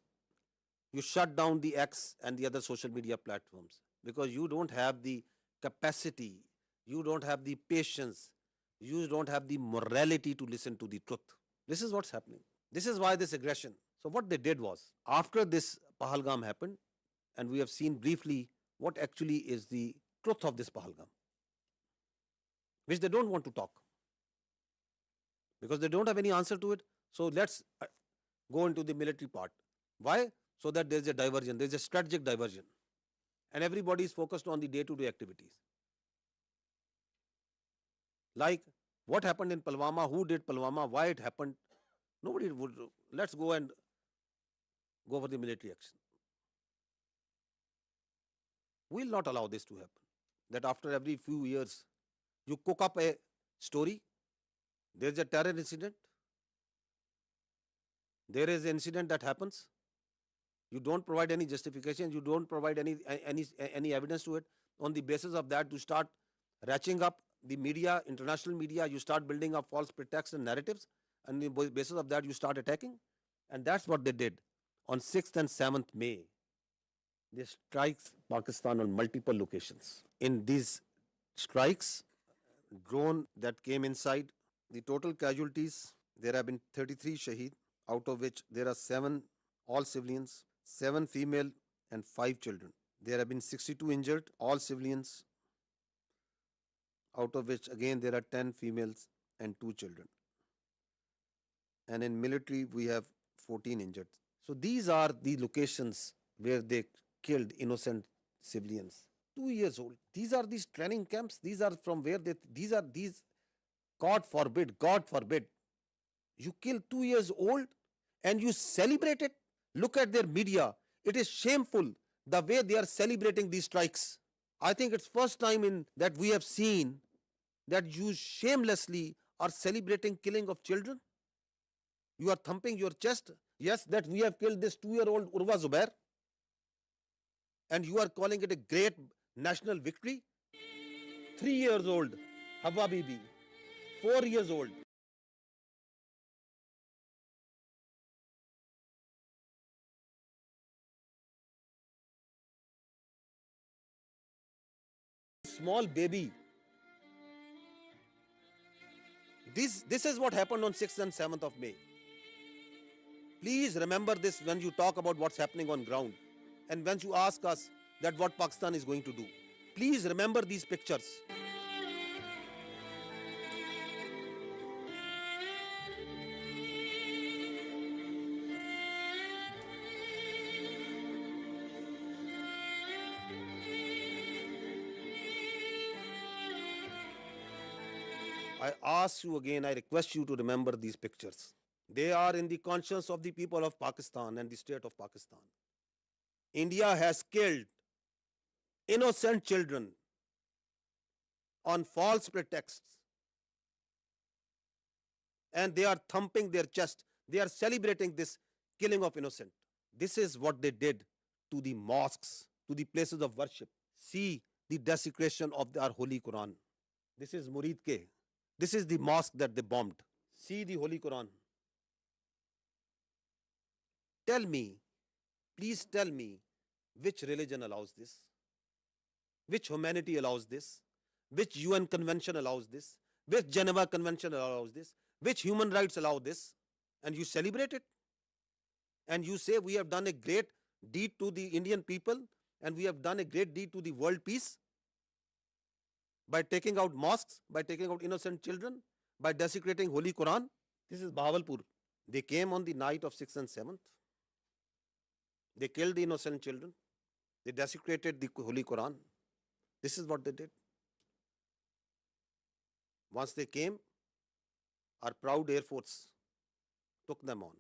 You shut down the X and the other social media platforms because you don't have the capacity, you don't have the patience, you don't have the morality to listen to the truth. This is what's happening. This is why this aggression. So what they did was, after this Pahalgam happened, and we have seen briefly what actually is the truth of this Pahalgam, which they don't want to talk because they don't have any answer to it. So let's go into the military part. Why? So that there's a diversion, there's a strategic diversion. And everybody is focused on the day-to-day activities. Like what happened in Pulwama, who did Pulwama, why it happened. Nobody would. Let's go for the military action. We'll not allow this to happen. That after every few years, you cook up a story, there's a terror incident, there is an incident that happens, you don't provide any justification, you don't provide any evidence to it. On the basis of that, you start ratcheting up the media, international media, you start building up false pretexts and narratives, and on the basis of that, you start attacking. And that's what they did. On 6th and 7th May, they strikes Pakistan on multiple locations. In these strikes, drone that came inside, the total casualties, there have been 33 shaheed, out of which there are 7 all civilians, 7 female and 5 children. There have been 62 injured, all civilians, out of which again there are 10 females and 2 children. And in military we have 14 injured. So these are the locations where they killed innocent civilians. 2 years old. These are these training camps. These are from where these, God forbid, you kill 2 years old and you celebrate it. Look at their media. It is shameful the way they are celebrating these strikes. I think it's first time in that we have seen that you shamelessly are celebrating killing of children. You are thumping your chest. Yes, that we have killed this 2-year-old Urwa Zubair. And you are calling it a great national victory. 3 years old Hawa Bibi. 4 years old small baby. This is what happened on 6th and 7th of May. Please remember this when you talk about what's happening on ground and when you ask us that what Pakistan is going to do. Please remember these pictures. I ask you again, I request you to remember these pictures. They are in the conscience of the people of Pakistan and the state of Pakistan. India has killed innocent children on false pretexts. And they are thumping their chest. They are celebrating this killing of innocent. This is what they did to the mosques, to the places of worship. See the desecration of our Holy Quran. This is Murid Ke. This is the mosque that they bombed. See the Holy Quran. Tell me, please tell me, which religion allows this? Which humanity allows this? Which UN convention allows this? Which Geneva Convention allows this? Which human rights allow this? And you celebrate it? And you say we have done a great deed to the Indian people and we have done a great deed to the world peace? By taking out mosques, by taking out innocent children, by desecrating Holy Quran. This is Bahawalpur. They came on the night of 6th and 7th. They killed the innocent children. They desecrated the Holy Quran. This is what they did. Once they came, our proud Air Force took them on.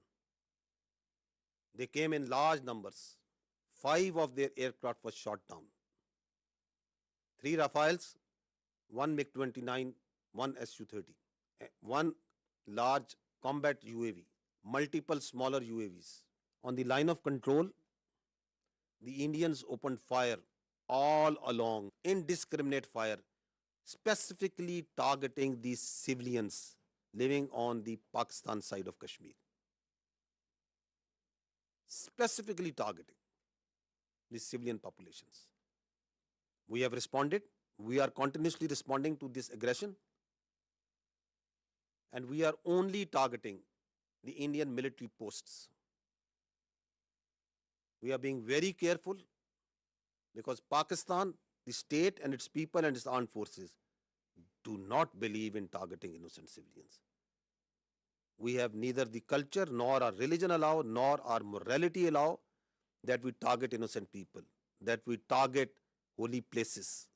They came in large numbers. 5 of their aircraft was shot down. 3 Rafales, 1 MiG-29, 1 Su-30, 1 large combat UAV, multiple smaller UAVs. On the line of control, the Indians opened fire all along, indiscriminate fire, specifically targeting the civilians living on the Pakistan side of Kashmir. Specifically targeting the civilian populations. We have responded. We are continuously responding to this aggression. And we are only targeting the Indian military posts. We are being very careful because Pakistan, the state and its people and its armed forces do not believe in targeting innocent civilians. We have neither the culture nor our religion allow nor our morality allow that we target innocent people, that we target holy places.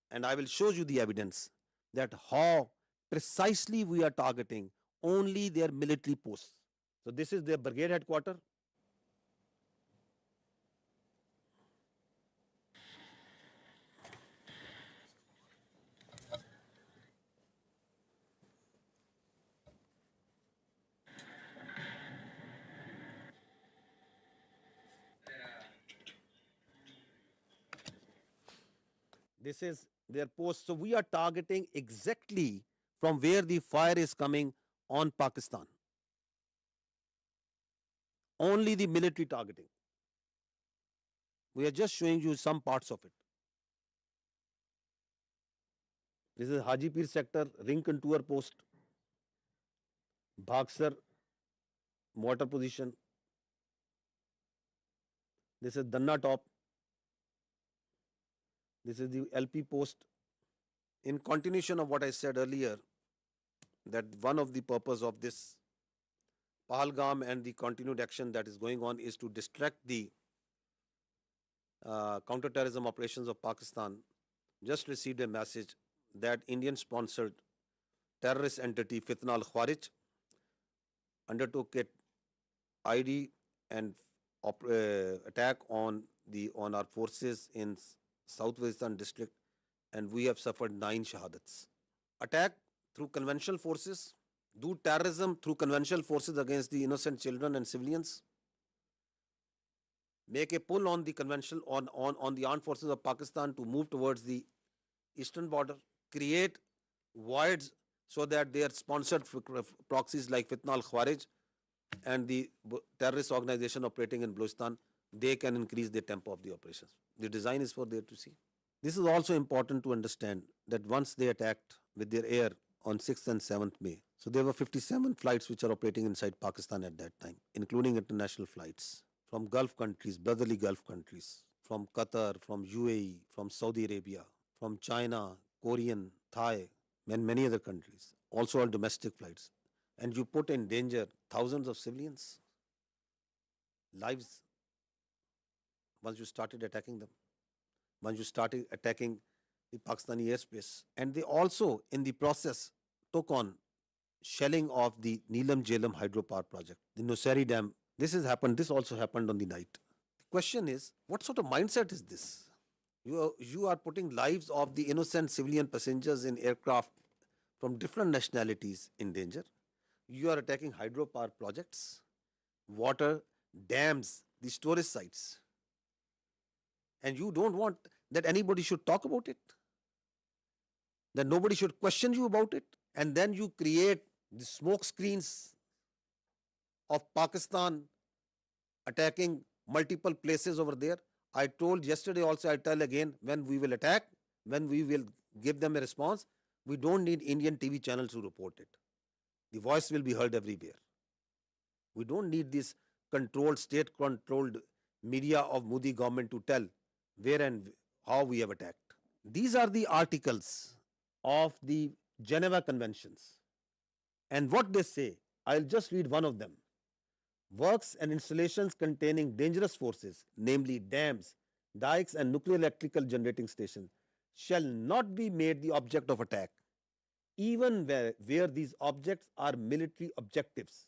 And I will show you the evidence that how precisely we are targeting only their military posts. So this is their brigade headquarters. This is their post. So we are targeting exactly from where the fire is coming on Pakistan. Only the military targeting. We are just showing you some parts of it. This is Hajipir sector, ring contour post, Bhaksar, mortar position. This is Danna top. This is the LP post. In continuation of what I said earlier, that one of the purpose of this Pahalgam and the continued action that is going on is to distract the counter-terrorism operations of Pakistan. Just received a message that Indian-sponsored terrorist entity Fitna al-Khawarij undertook an ID and attack on our forces in Southwestern district, and we have suffered 9 shahadats. Attack through conventional forces, do terrorism through conventional forces against the innocent children and civilians, make a pull on the conventional on the armed forces of Pakistan to move towards the eastern border, create voids so that they are sponsored proxies like Fitna al-Khawarij and the terrorist organization operating in Balochistan they can increase the tempo of the operations. The design is for there to see. This is also important to understand that once they attacked with their air on 6th and 7th May, so there were 57 flights which are operating inside Pakistan at that time, including international flights from Gulf countries, brotherly Gulf countries, from Qatar, from UAE, from Saudi Arabia, from China, Korean, Thai, and many other countries, also on domestic flights. And you put in danger thousands of civilians' lives once you started attacking them, once you started attacking the Pakistani airspace. And they also, in the process, took on shelling of the Neelam-Jhelum hydropower project, the Nusari Dam. This also happened on the night. The question is, what sort of mindset is this? You are putting lives of the innocent civilian passengers in aircraft from different nationalities in danger. You are attacking hydropower projects, water, dams, the storage sites. And you don't want that anybody should talk about it, that nobody should question you about it. And then you create the smoke screens of Pakistan attacking multiple places over there. I told yesterday also, I tell again, when we will attack, when we will give them a response, we don't need Indian TV channels to report it. The voice will be heard everywhere. We don't need this controlled, state-controlled media of Modi government to tell where and how we have attacked. These are the articles of the Geneva Conventions. And what they say, I'll just read one of them. Works and installations containing dangerous forces, namely dams, dikes, and nuclear electrical generating stations, shall not be made the object of attack, even where these objects are military objectives,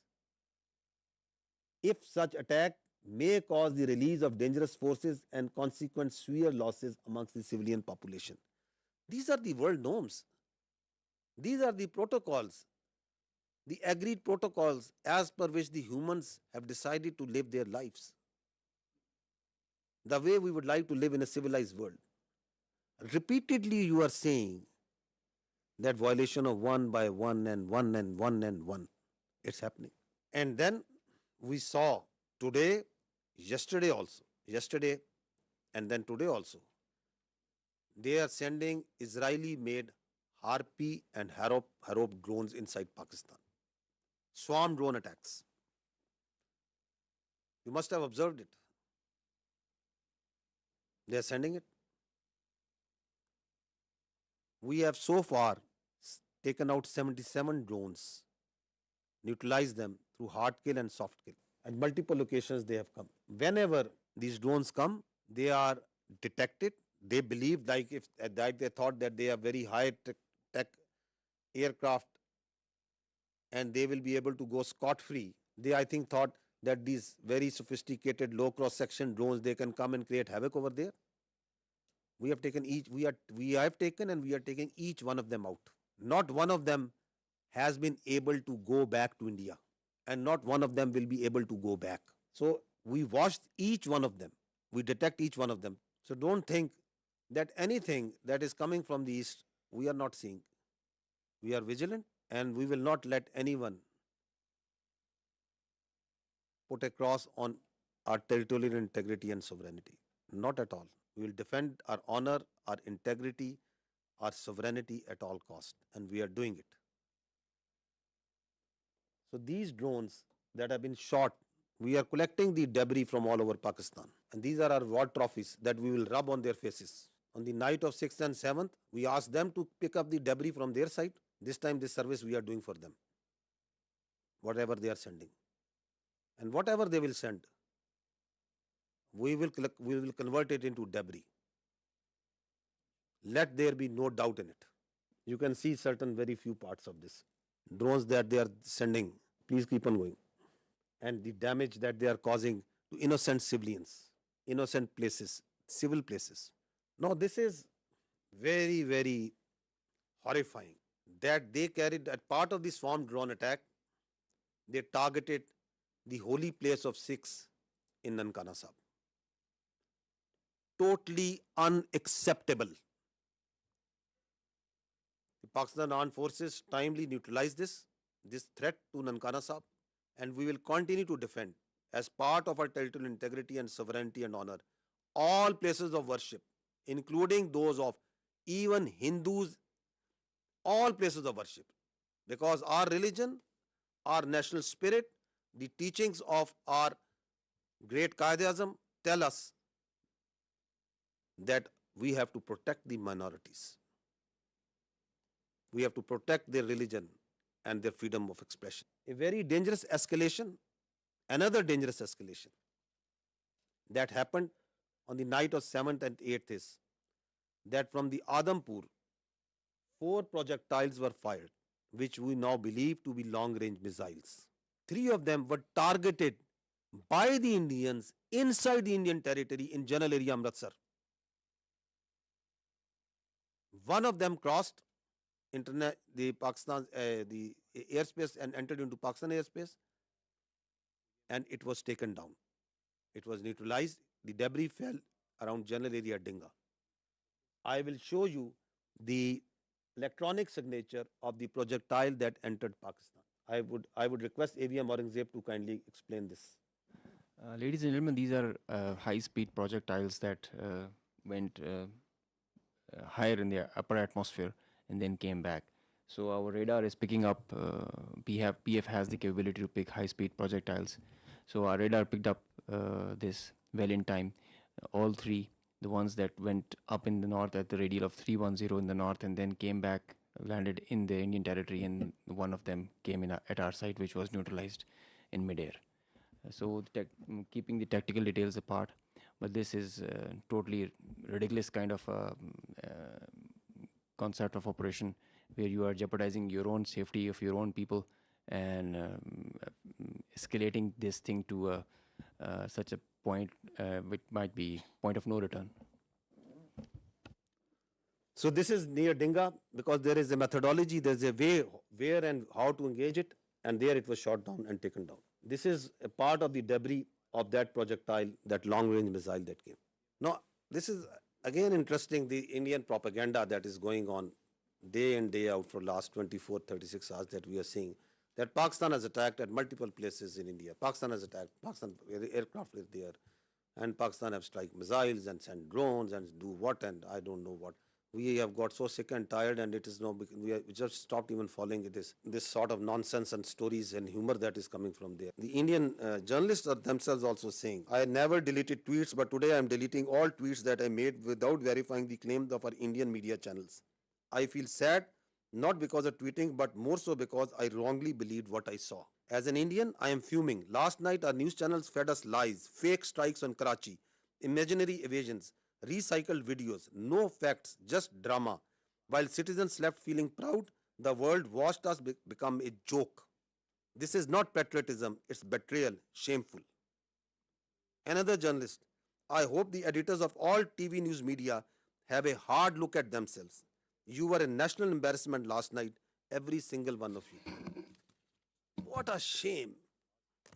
if such attack may cause the release of dangerous forces and consequent severe losses amongst the civilian population. These are the world norms. These are the protocols, the agreed protocols as per which the humans have decided to live their lives, the way we would like to live in a civilized world. Repeatedly you are saying that violation of one by one and one and one and one. It's happening. And then we saw today, yesterday and then today also, they are sending Israeli-made Harpy and Harop drones inside Pakistan. Swarm drone attacks. You must have observed it. They are sending it. We have so far taken out 77 drones, neutralized them through hard kill and soft kill. At multiple locations they have come. Whenever these drones come, they are detected. They believe, like if they thought that they are very high tech aircraft and they will be able to go scot-free. They, I think, thought that these very sophisticated low cross-section drones, they can come and create havoc over there. We have taken we are taking each one of them out. Not one of them has been able to go back to India, and not one of them will be able to go back. So we watched each one of them. We detect each one of them. So don't think that anything that is coming from the east, we are not seeing. We are vigilant, and we will not let anyone put a cross on our territorial integrity and sovereignty. Not at all. We will defend our honor, our integrity, our sovereignty at all cost, and we are doing it. So these drones that have been shot, we are collecting the debris from all over Pakistan, and these are our war trophies that we will rub on their faces. On the night of 6th and 7th, we asked them to pick up the debris from their side. This time, this service we are doing for them, whatever they are sending. And whatever they will send, we will convert it into debris. Let there be no doubt in it. You can see certain very few parts of this. Drones that they are sending, please keep on going. And the damage that they are causing to innocent civilians, innocent places, civil places. Now this is very, very horrifying that they carried, as part of the swarm drone attack, they targeted the holy place of Sikhs in Nankana Sahib. Totally unacceptable. The Pakistan Armed Forces timely neutralized this threat to Nankana Sahib, and we will continue to defend as part of our territorial integrity and sovereignty and honor all places of worship, including those of even Hindus, all places of worship. Because our religion, our national spirit, the teachings of our great Qaid-e-Azam tell us that we have to protect the minorities. We have to protect their religion and their freedom of expression. A very dangerous escalation, another dangerous escalation that happened on the night of 7th and 8th is that from the Adampur, 4 projectiles were fired, which we now believe to be long-range missiles. 3 of them were targeted by the Indians inside the Indian territory in general area Amritsar. One of them crossed the Pakistan, the airspace and entered into Pakistan airspace, and it was taken down. It was neutralized. The debris fell around general area Dinga. I will show you the electronic signature of the projectile that entered Pakistan. I would request AVM Aurangzeb to kindly explain this. Ladies and gentlemen, these are high-speed projectiles that went higher in the upper atmosphere and then came back. So our radar is picking up, PF has the capability to pick high-speed projectiles. So our radar picked up this well in time. All 3, the ones that went up in the north at the radial of 310 in the north and then came back, landed in the Indian territory, and one of them came in at our site, which was neutralized in midair. So keeping the tactical details apart, but this is totally ridiculous kind of concept of operation where you are jeopardizing your own safety of your own people and escalating this thing to such a point which might be point of no return. So this is near Dinga because there is a methodology, there is a way where and how to engage it, and there it was shot down and taken down. This is a part of the debris of that projectile, that long-range missile that came. Now, this is again interesting, the Indian propaganda that is going on day in, day out for last 24, 36 hours that we are seeing, that Pakistan has attacked at multiple places in India. Pakistan has attacked, Pakistan aircraft is there, and Pakistan have strike missiles and send drones and do what and I don't know what. We have got so sick and tired, and it is no, we just stopped even following this sort of nonsense and stories and humor that is coming from there. The Indian journalists are themselves also saying, I never deleted tweets, but today I am deleting all tweets that I made without verifying the claims of our Indian media channels. I feel sad, not because of tweeting, but more so because I wrongly believed what I saw. As an Indian, I am fuming. Last night, our news channels fed us lies, fake strikes on Karachi, imaginary evasions, recycled videos, no facts, just drama. While citizens left feeling proud, the world watched us become a joke. This is not patriotism, it's betrayal, shameful. Another journalist, I hope the editors of all TV news media have a hard look at themselves. You were a national embarrassment last night, every single one of you. What a shame.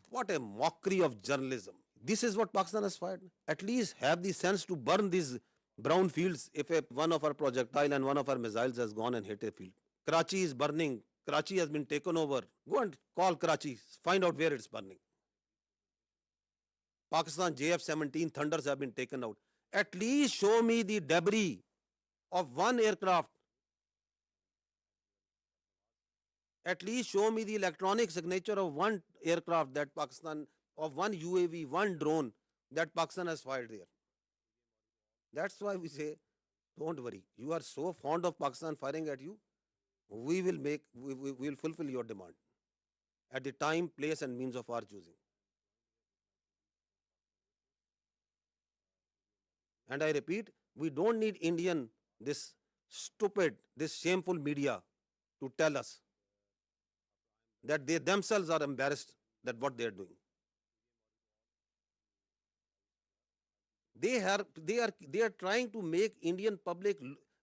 What a mockery of journalism. This is what Pakistan has fired. At least have the sense to burn these brown fields if one of our projectile and one of our missiles has gone and hit a field. Karachi is burning. Karachi has been taken over. Go and call Karachi. Find out where it's burning. Pakistan JF-17 Thunders have been taken out. At least show me the debris of one aircraft. At least show me the electronic signature of one aircraft that Pakistan, of one UAV, one drone that Pakistan has fired there. That's why we say, don't worry. You are so fond of Pakistan firing at you, we will fulfill your demand at the time, place and means of our choosing. And I repeat, we don't need this stupid, this shameful media to tell us that they themselves are embarrassed that what they are doing. They are trying to make Indian public,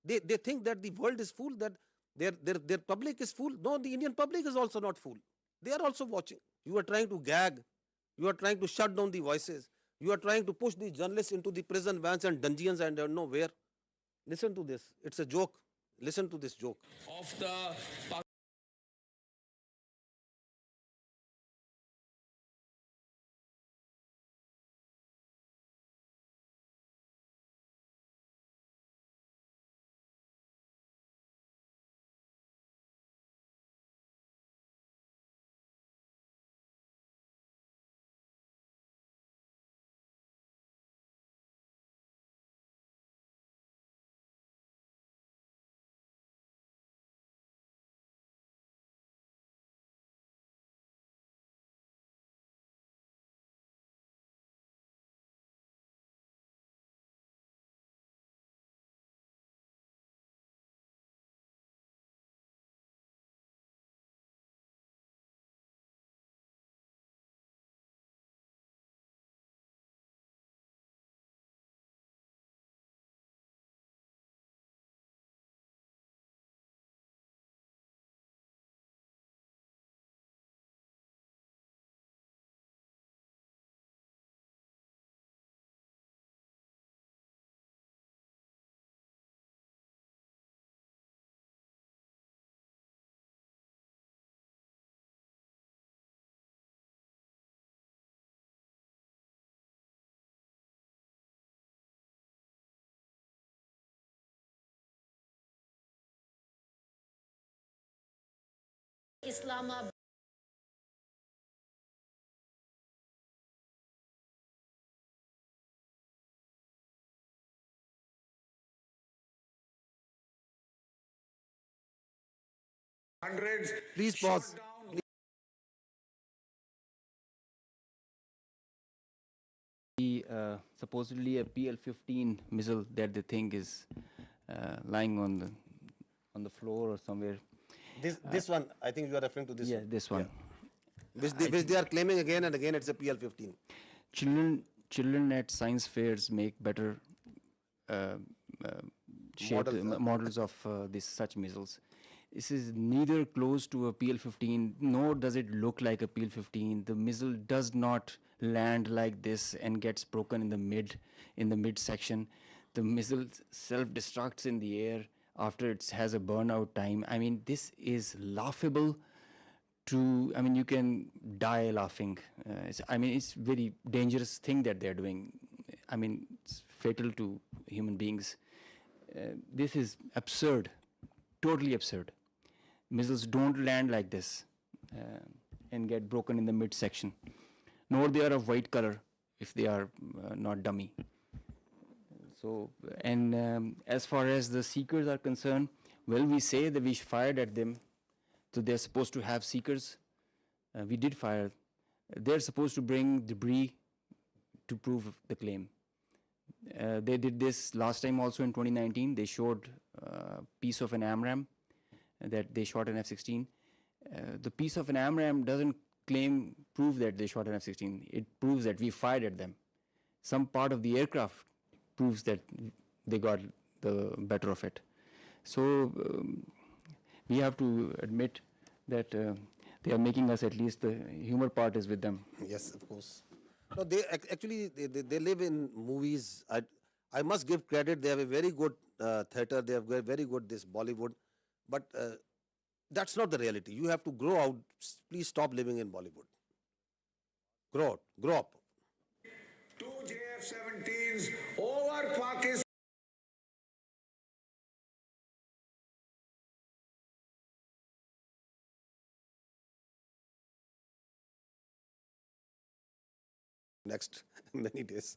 they think that the world is fool, that their public is fool. No, the Indian public is also not fool. They are also watching. You are trying to gag. You are trying to shut down the voices. You are trying to push the journalists into the prison vans and dungeons and don't know where. Listen to this. It's a joke. Listen to this joke. Of the Islamabad. Hundreds. Please pause. Supposedly a PL-15 missile that they think is lying on the floor or somewhere. This one, I think you are referring to this one. Yeah, this one. Yeah. Which they are claiming again and again it's a PL-15. Children at science fairs make better models of such missiles. This is neither close to a PL-15, nor does it look like a PL-15. The missile does not land like this and gets broken in the mid section. The missile self-destructs in the air after it has a burnout time. I mean, this is laughable. You can die laughing. It's very dangerous thing that they're doing. It's fatal to human beings. This is absurd, totally absurd. Missiles don't land like this and get broken in the midsection, nor they are of white color if they are not dummy. So, and as far as the seekers are concerned, well, we say that we fired at them, so they're supposed to have seekers. We did fire. They're supposed to bring debris to prove the claim. They did this last time also in 2019. They showed a piece of an AMRAAM that they shot an F-16. The piece of an AMRAAM doesn't prove that they shot an F-16. It proves that we fired at them. Some part of the aircraft proves that they got the better of it. So we have to admit that they are making us, at least the humor part is with them. Yes, of course. No, they live in movies. I must give credit. They have a very good theater. They have very good this Bollywood. But that's not the reality. You have to grow out. Please stop living in Bollywood. Grow up. 2 JF-17s over Pakistan. Next many days.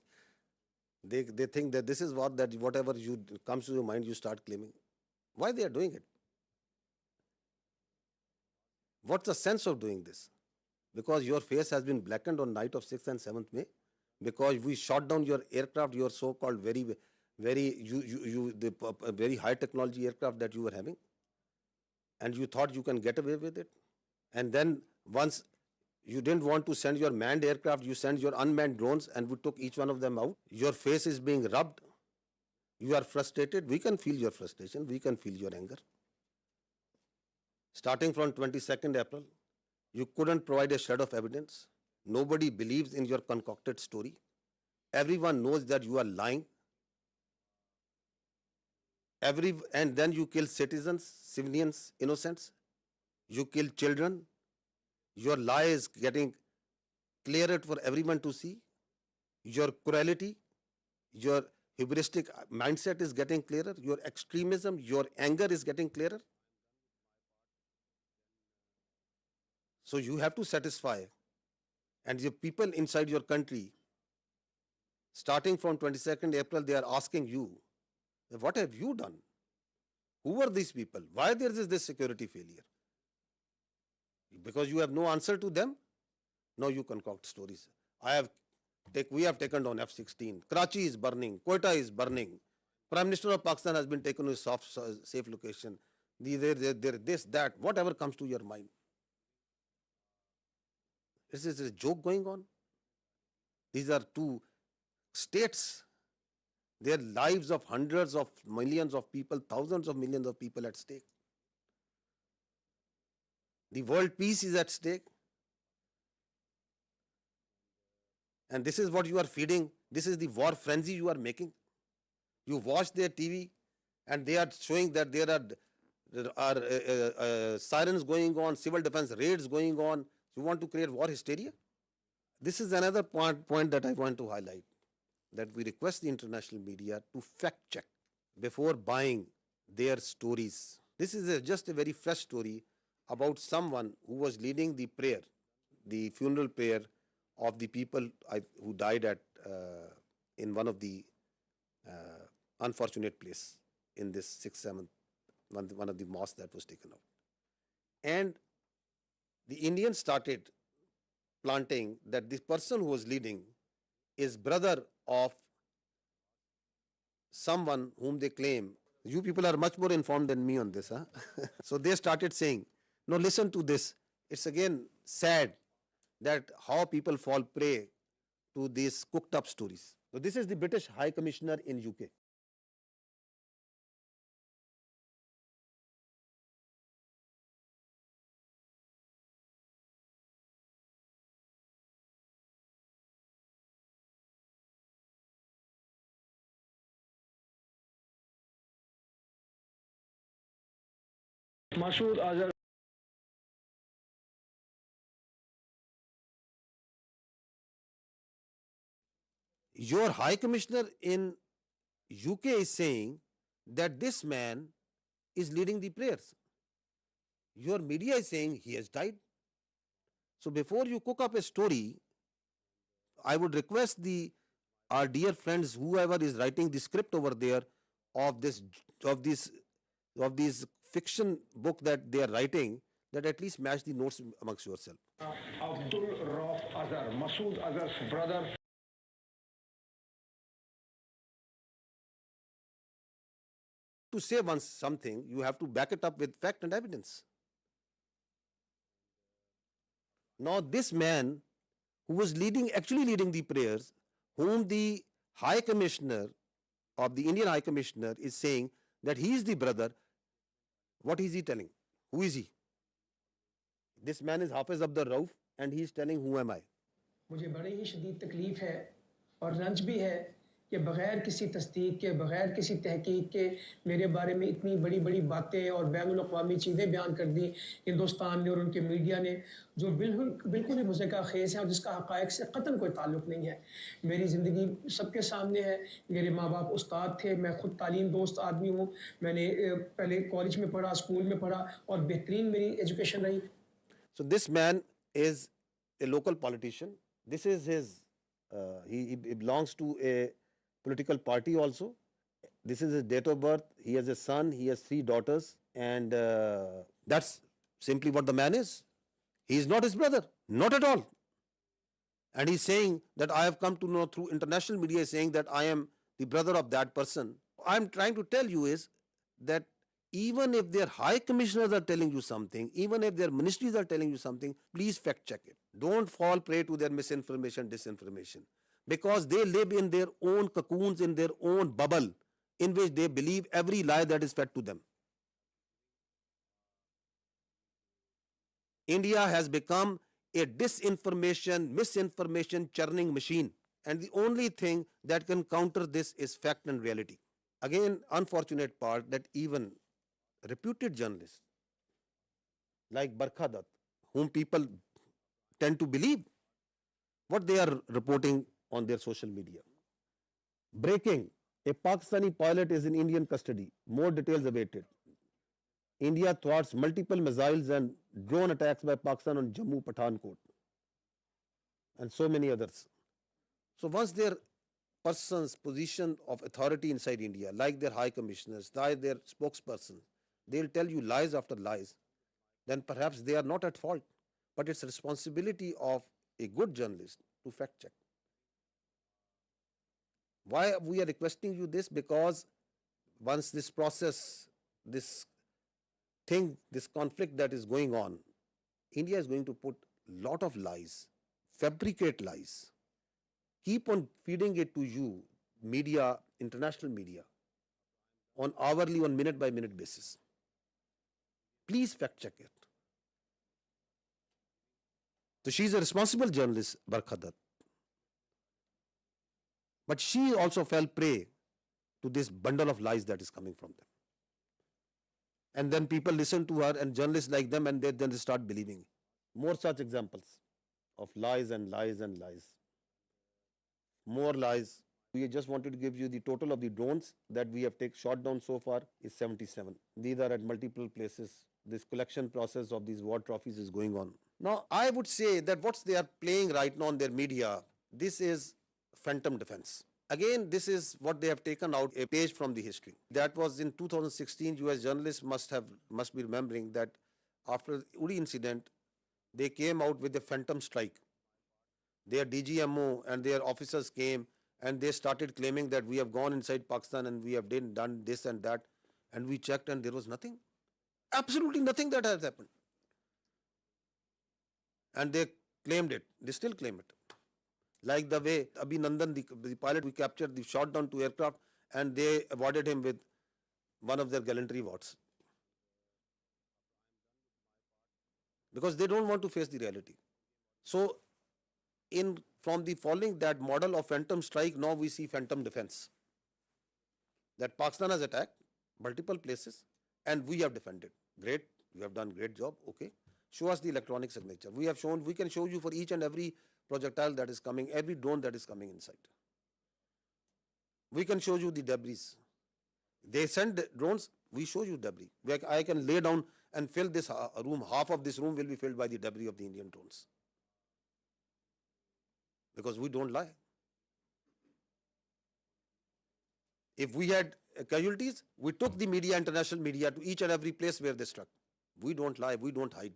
They think that this is whatever comes to your mind, you start claiming. Why they are doing it? What's the sense of doing this? Because your face has been blackened on night of 6th and 7th May? Because we shot down your aircraft, your so-called very high technology aircraft that you were having, and you thought you can get away with it? And then once you didn't want to send your manned aircraft, you sent your unmanned drones and we took each one of them out. Your face is being rubbed. You are frustrated. We can feel your frustration. We can feel your anger. Starting from 22nd April, you couldn't provide a shred of evidence. Nobody believes in your concocted story. Everyone knows that you are lying. And then you kill citizens, civilians, innocents. You kill children. Your lie is getting clearer for everyone to see. Your cruelty, your hubristic mindset is getting clearer. Your extremism, your anger is getting clearer. So you have to satisfy. And the people inside your country, starting from 22nd April, they are asking you, what have you done? Who are these people? Why there is this security failure? Because you have no answer to them? No, you concoct stories. We have taken down F-16. Karachi is burning. Quetta is burning. Prime Minister of Pakistan has been taken to a safe location. This, that, whatever comes to your mind. Is this a joke going on? These are two states. Their lives of hundreds of millions of people, thousands of millions of people at stake. The world peace is at stake. And this is what you are feeding. This is the war frenzy you are making. You watch their TV and they are showing that there are sirens going on, civil defense raids going on. You want to create war hysteria? This is another point that I want to highlight, that we request the international media to fact check before buying their stories. This is just a very fresh story. about someone who was leading the prayer, the funeral prayer of the people who died in one of the unfortunate place in this 6th, 7th, one of the mosques that was taken out. And the Indians started planting that this person who was leading is brother of someone whom they claim. You people are much more informed than me on this, huh? So they started saying, no, listen to this. It's again sad that how people fall prey to these cooked up stories. So this is the British High Commissioner in UK. Masood Azhar. Your High Commissioner in UK is saying that this man is leading the prayers. Your media is saying he has died. So before you cook up a story, I would request our dear friends, whoever is writing the script over there of these fiction book that they are writing, that at least match the notes amongst yourself. Abdul Rauf Azhar, Masood Azhar's brother. To say once something, you have to back it up with fact and evidence. Now this man who was actually leading the prayers, whom the High Commissioner of the Indian High Commissioner is saying that he is the brother, what is he telling? Who is he? This man is Hafiz Abdul Rauf and he is telling, who am I? मुझे बड़ी ही शदीद तकलीफ है और रंज भी है कि बग़ैर किसी तस्दीक के, बग़ैर किसी तहकीक के मेरे बारे में इतनी बड़ी बड़ी बातें और बैनुल-अक़वामी चीज़ें बयान कर दी हिंदुस्तान ने और उनके मीडिया ने, जो बिल्कुल ही मुज़क्का खेज़ है और जिसका हक़ाइक़ से क़तन कोई ताल्लुक़ नहीं है। मेरी ज़िंदगी सबके सामने है। मेरे माँ बाप उस्ताद थे, मैं ख़ुद तालीम दोस्त आदमी हूँ। मैंने पहले कॉलेज में पढ़ा, स्कूल में पढ़ा और बेहतरीन मेरी एजुकेशन रही। So this man is a local politician. This is his, he belongs to a political party also. This is his date of birth. He has a son, he has 3 daughters, and that's simply what the man is. He is not his brother, not at all. And he's saying that I have come to know through international media, saying that I am the brother of that person. I'm trying to tell you is that even if their high commissioners are telling you something, even if their ministries are telling you something, please fact check it. Don't fall prey to their misinformation, disinformation, because they live in their own cocoons, in their own bubble, in which they believe every lie that is fed to them. India has become a disinformation, misinformation churning machine, and the only thing that can counter this is fact and reality. Again, unfortunate part that even reputed journalists like Barkha Dutt, whom people tend to believe what they are reporting on their social media. Breaking: a Pakistani pilot is in Indian custody. More details awaited. India thwarts multiple missiles and drone attacks by Pakistan on Jammu, Pathankot, and so many others. So once their person's position of authority inside India, like their high commissioners, like their spokesperson, they'll tell you lies after lies, then perhaps they are not at fault. But it's responsibility of a good journalist to fact check. Why we are requesting you this? Because once this process, this conflict that is going on, India is going to put lot of lies, fabricate lies, keep on feeding it to you, media, international media, on hourly, on minute by minute basis. Please fact check it. So she's a responsible journalist, Barkha Dutt. But she also fell prey to this bundle of lies that is coming from them. And then people listen to her and journalists like them, and then they start believing. More such examples of lies and lies and lies. More lies. We just wanted to give you the total of the drones that we have shot down so far is 77. These are at multiple places this collection process of these war trophies is going on. Now, I would say that what they are playing right now on their media, this is phantom defense. Again, this is what they have taken out a page from the history. That was in 2016. US journalists must be remembering that after the Uri incident, they came out with a phantom strike. Their DGMO and their officers came and they started claiming that we have gone inside Pakistan and we have done this and that, and we checked and there was nothing. Absolutely nothing that has happened. And they claimed it. They still claim it. Like the way Abhinandan, the pilot we captured, they shot down 2 aircraft and they awarded him with one of their gallantry awards. Because they don't want to face the reality. So, from the following that model of phantom strike, now we see phantom defense. That Pakistan has attacked multiple places and we have defended. Great, we have done great job, okay. Show us the electronic signature. We can show you for each and every projectile that is coming, every drone that is coming inside. We can show you the debris. They send drones, we show you debris. I can lay down and fill this room, half of this room will be filled by the debris of the Indian drones. Because we don't lie. If we had casualties, we took the media, international media, to each and every place where they struck. We don't lie, we don't hide.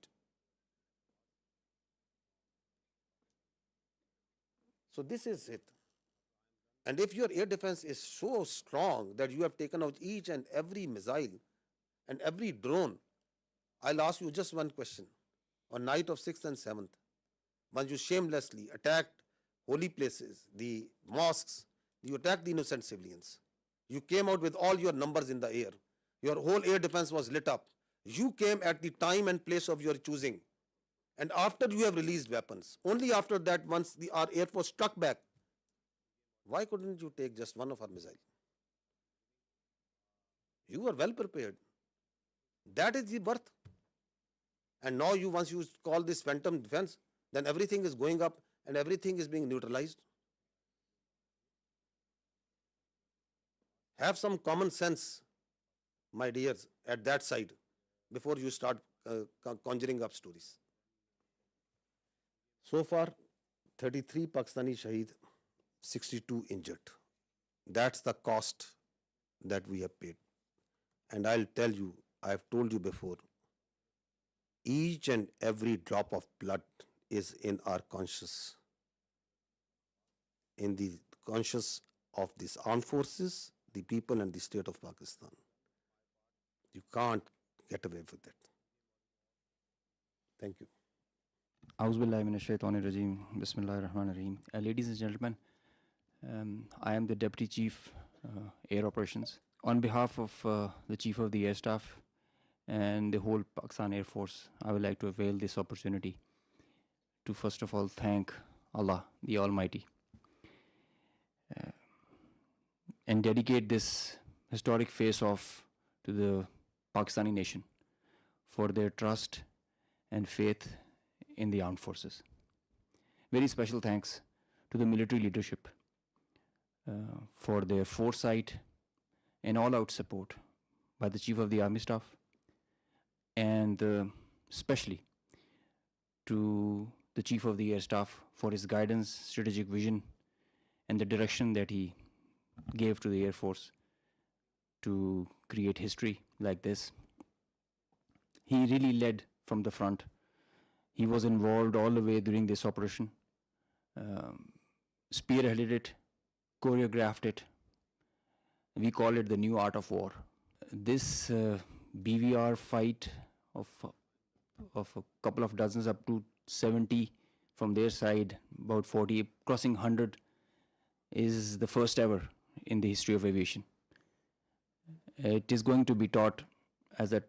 So this is it. And if your air defense is so strong that you have taken out each and every missile and every drone, I'll ask you just one question. On night of 6th and 7th, once you shamelessly attacked holy places, the mosques, you attacked the innocent civilians. You came out with all your numbers in the air. Your whole air defense was lit up. You came at the time and place of your choosing. And after you have released weapons, only after that, once our Air Force struck back, why couldn't you take just one of our missiles? You were well prepared. That is the birth. And now once you call this phantom defense, then everything is going up and everything is being neutralized. Have some common sense, my dears, at that side before you start conjuring up stories. So far, 33 Pakistani Shaheed, 62 injured. That's the cost that we have paid. And I'll tell you, I've told you before, each and every drop of blood is in our conscience, in the conscience of these armed forces, the people and the state of Pakistan. You can't get away with it. Thank you. Bismillahirrahmanirrahim. Ladies and gentlemen, I am the Deputy Chief Air Operations. On behalf of the Chief of the Air Staff and the whole Pakistan Air Force, I would like to avail this opportunity to first of all thank Allah, the Almighty, and dedicate this historic face-off to the Pakistani nation for their trust and faith in the armed forces. Very special thanks to the military leadership for their foresight and all-out support by the Chief of the Army Staff, and especially to the Chief of the Air Staff for his guidance, strategic vision, and the direction that he gave to the Air Force to create history like this. He really led from the front. He was involved all the way during this operation, spearheaded it, choreographed it. We call it the new art of war. This BVR fight of a couple of dozens up to 70 from their side, about 40, crossing 100, is the first ever in the history of aviation. It is going to be taught as a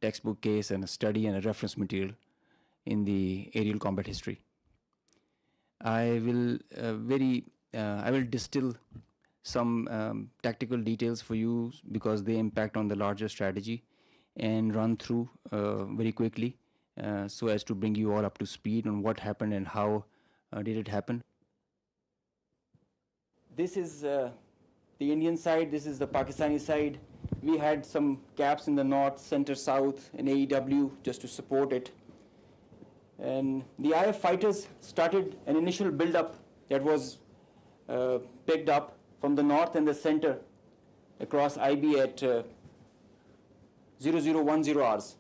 textbook case and a study and a reference material in the aerial combat history. I will distill some tactical details for you because they impact on the larger strategy, and run through very quickly so as to bring you all up to speed on what happened and how did it happen. This is the Indian side, this is the Pakistani side. we had some caps in the north, center, south, and AEW just to support it. And the IF fighters started an initial build-up that was picked up from the north and the center across IB at 0010 hours.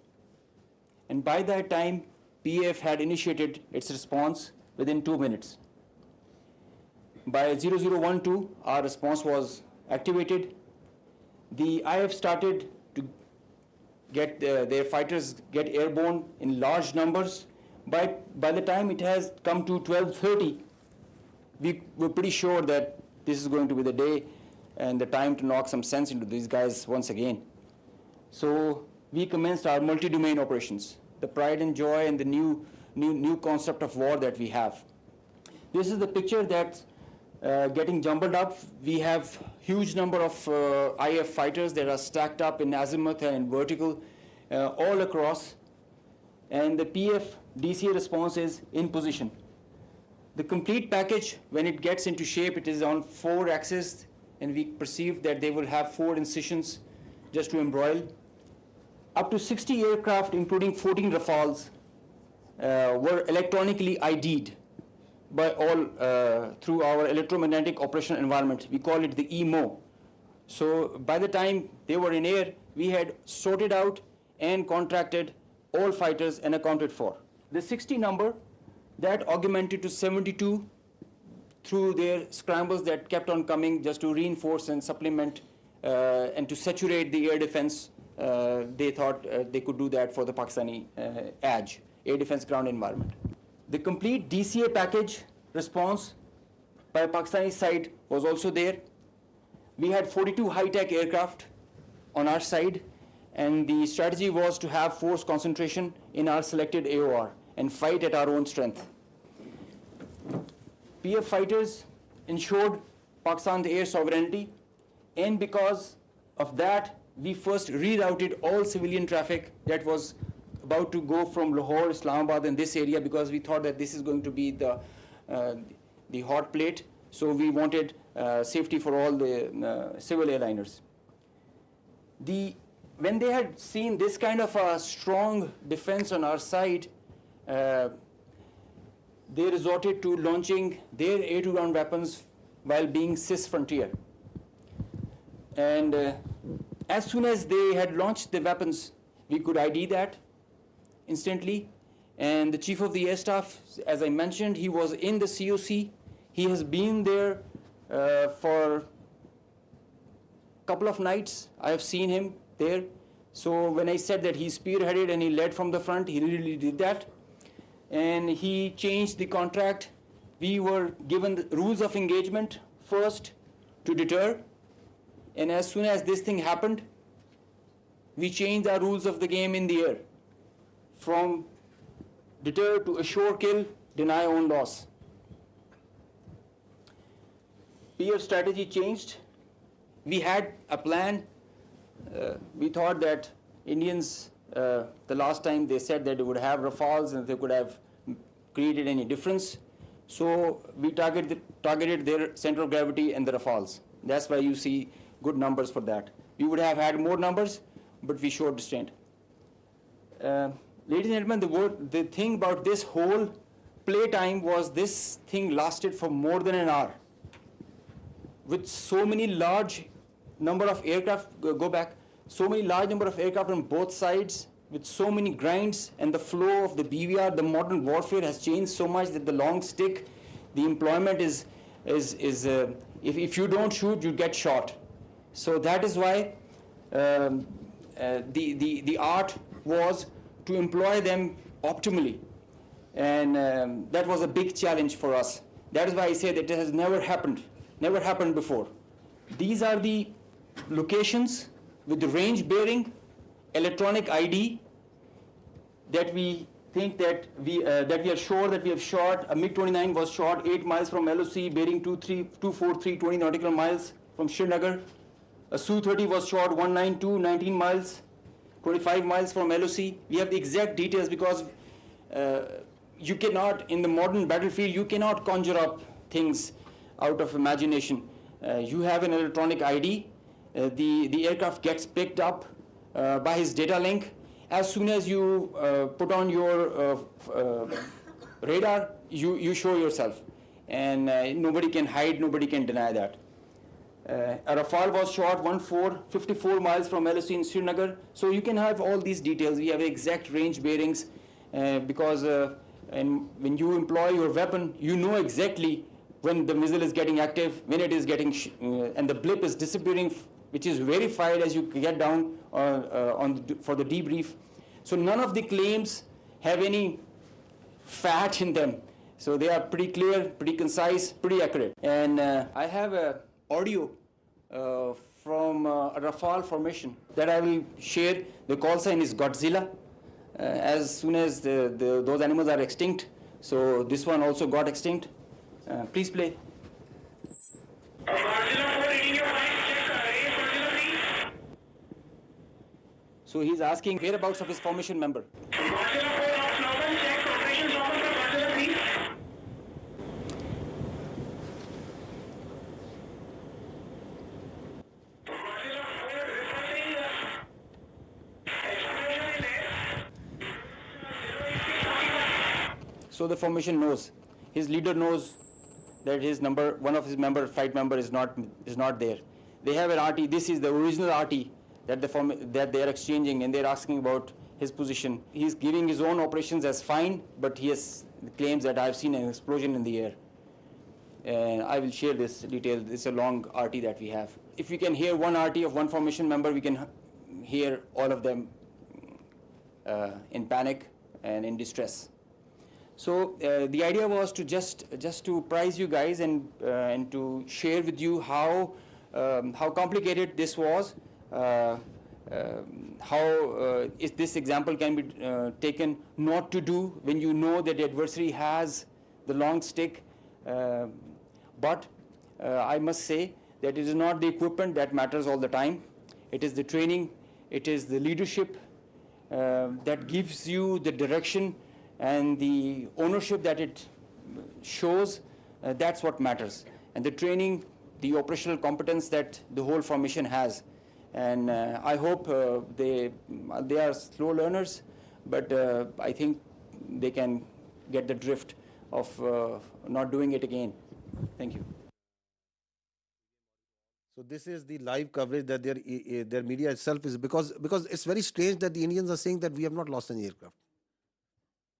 And by that time, PAF had initiated its response within 2 minutes. By 0012, our response was activated. The IF started to get their fighters get airborne in large numbers. By the time it has come to 12:30, we were pretty sure that this is going to be the day and the time to knock some sense into these guys once again. So we commenced our multi-domain operations, the pride and joy and the new concept of war that we have. This is the picture that's getting jumbled up. We have huge number of IF fighters that are stacked up in azimuth and vertical all across, and the PF DCA response is in position. The complete package, when it gets into shape, it is on 4 axes, and we perceive that they will have 4 incisions just to embroil. Up to 60 aircraft, including 14 Rafales, were electronically ID'd by all through our electromagnetic operational environment. We call it the EMO. So by the time they were in air, we had sorted out and contracted all fighters and accounted for. The 60 number, that augmented to 72 through their scrambles that kept on coming just to reinforce and supplement and to saturate the air defense. They thought they could do that for the Pakistani ADG, air defense ground environment. The complete DCA package response by Pakistani side was also there. We had 42 high-tech aircraft on our side, and the strategy was to have force concentration in our selected AOR and fight at our own strength. PF fighters ensured Pakistan's air sovereignty, and because of that, we first rerouted all civilian traffic that was about to go from Lahore, Islamabad, and this area, because we thought that this is going to be the hot plate. So we wanted safety for all the civil airliners. When they had seen this kind of a strong defense on our side, they resorted to launching their air-to-ground weapons while being cis-frontier. And as soon as they had launched the weapons, we could ID that instantly. And the Chief of the Air Staff, as I mentioned, he was in the COC. He has been there for a couple of nights. I have seen him there. So when I said that he spearheaded and he led from the front, he really did that. And he changed the contract. We were given the rules of engagement first to deter. And as soon as this thing happened, we changed our rules of the game in the air. From deter to assure kill, deny own loss. PF strategy changed. We had a plan. We thought that Indians, the last time they said that they would have Rafales and they could have created any difference. So we targeted their center of gravity and the Rafales. That's why you see good numbers for that. We would have had more numbers, but we showed restraint. Ladies and gentlemen, the thing about this whole playtime was this thing lasted for more than an hour. With so many large number of aircraft, so many large number of aircraft on both sides, with so many grinds, and the flow of the BVR, the modern warfare has changed so much that the long stick, the employment is if you don't shoot, you get shot. So that is why the art was to employ them optimally, and that was a big challenge for us. That is why I say that it has never happened before. These are the locations with the range bearing, electronic ID that we think that we are sure that we have shot. A MiG-29 was shot 8 miles from LOC, bearing 243, 20 nautical miles from Srinagar. A Su-30 was shot 192, 19 miles, 25 miles from LOC. We have the exact details because you cannot, in the modern battlefield, you cannot conjure up things out of imagination. You have an electronic ID, the aircraft gets picked up by his data link. As soon as you put on your radar, you show yourself, and nobody can hide, nobody can deny that. A Rafale was shot 54 miles from LSC in Srinagar. So you can have all these details. We have exact range bearings because and when you employ your weapon, you know exactly when the missile is getting active, when it is getting, and the blip is disappearing, which is verified as you get down for the debrief. So none of the claims have any fat in them. So they are pretty clear, pretty concise, pretty accurate. And I have a audio from a Rafale formation that I will share. The call sign is Godzilla. As soon as those animals are extinct, so this one also got extinct. Please play. So he's asking whereabouts of his formation member. So the formation knows, his leader knows that his number, one of his flight member is not there. They have an RT. This is the original RT that they are exchanging, and they're asking about his position. He's giving his own operations as fine, but he has claims that I've seen an explosion in the air. And I will share this detail. It's a long RT that we have. If we can hear one RT of one formation member, we can hear all of them in panic and in distress. So the idea was to just to prize you guys and to share with you how complicated this was, how this example can be taken not to do when you know that the adversary has the long stick. But I must say that it is not the equipment that matters all the time. It is the training, it is the leadership that gives you the direction and the ownership that it shows. That's what matters. And the training, the operational competence that the whole formation has. And I hope they are slow learners, but I think they can get the drift of not doing it again. Thank you. So this is the live coverage that their media itself is, because it's very strange that the Indians are saying that we have not lost any aircraft.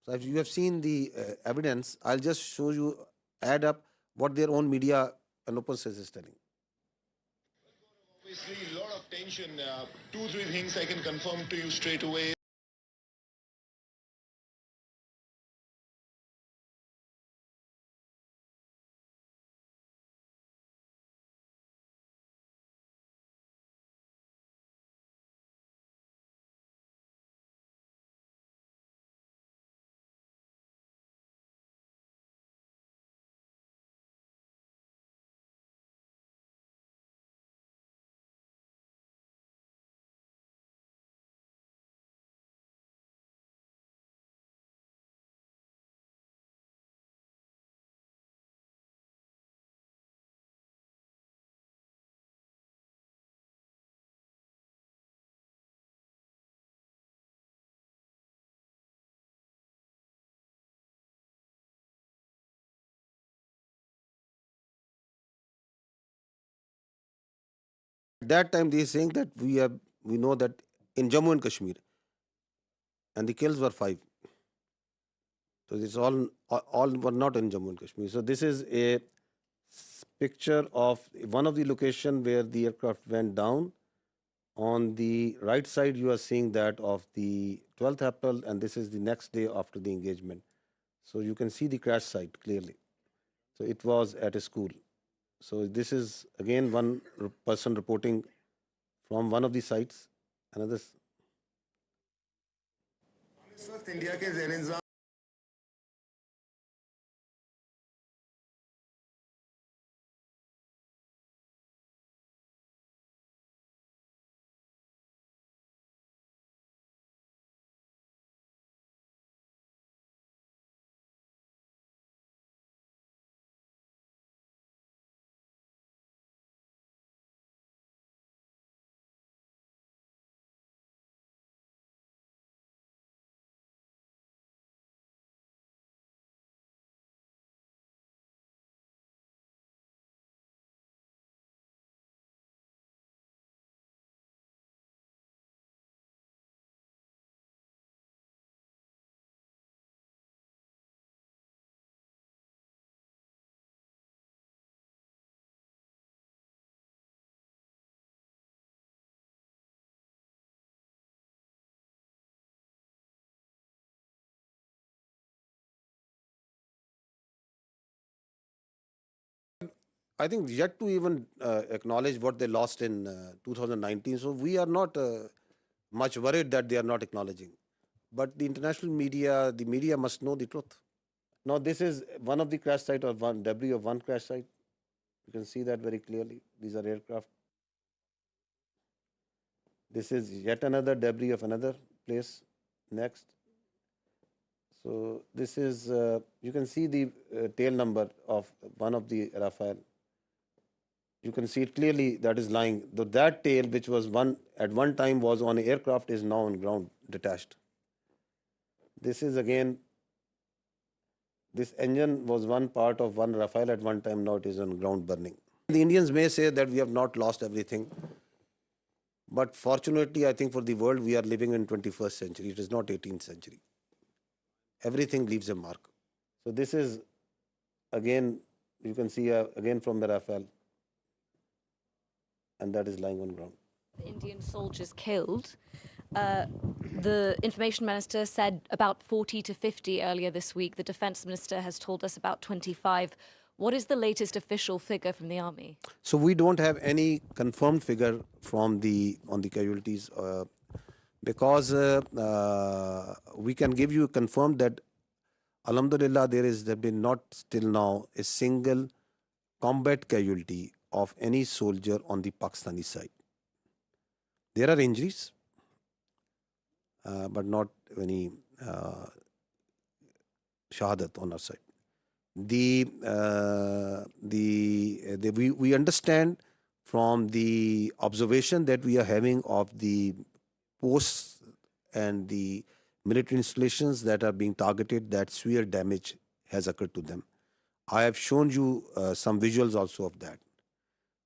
So if you have seen the evidence, I'll just show you, add up what their own media and open source is telling. Obviously, a lot of tension. 2-3 things I can confirm to you straight away. At that time, they are saying that we know that in Jammu and Kashmir, and the kills were 5. So this all were not in Jammu and Kashmir. So this is a picture of one of the location where the aircraft went down. On the right side, you are seeing that of the 12th April, and this is the next day after the engagement. So you can see the crash site clearly. So it was at a school. So this is again one person reporting from one of the sites. Another. India के ज़ेर-ए-इंतज़ाम I think, yet to even acknowledge what they lost in 2019. So we are not much worried that they are not acknowledging. But the international media, the media must know the truth. Now, this is one of the crash site or one debris of one crash site. You can see that very clearly. These are aircraft. This is yet another debris of another place. Next. So this is, you can see the tail number of one of the Rafale. You can see it clearly that is lying. That tail, which was at one time was on an aircraft, is now on ground, detached. This is again, this engine was one part of one Rafale at one time, now it is on ground burning. The Indians may say that we have not lost everything. But fortunately, I think for the world, we are living in 21st century. It is not 18th century. Everything leaves a mark. So this is, again, you can see again from the Rafale. And that is lying on ground. Indian soldiers killed. The information minister said about 40 to 50 earlier this week. The defense minister has told us about 25. What is the latest official figure from the army? So we don't have any confirmed figure from on the casualties because we can give you confirmed that Alhamdulillah there has been not till now a single combat casualty of any soldier on the Pakistani side. There are injuries, but not any shahadat on our side. We understand from the observation that we are having of the posts and the military installations that are being targeted, that severe damage has occurred to them. I have shown you some visuals also of that.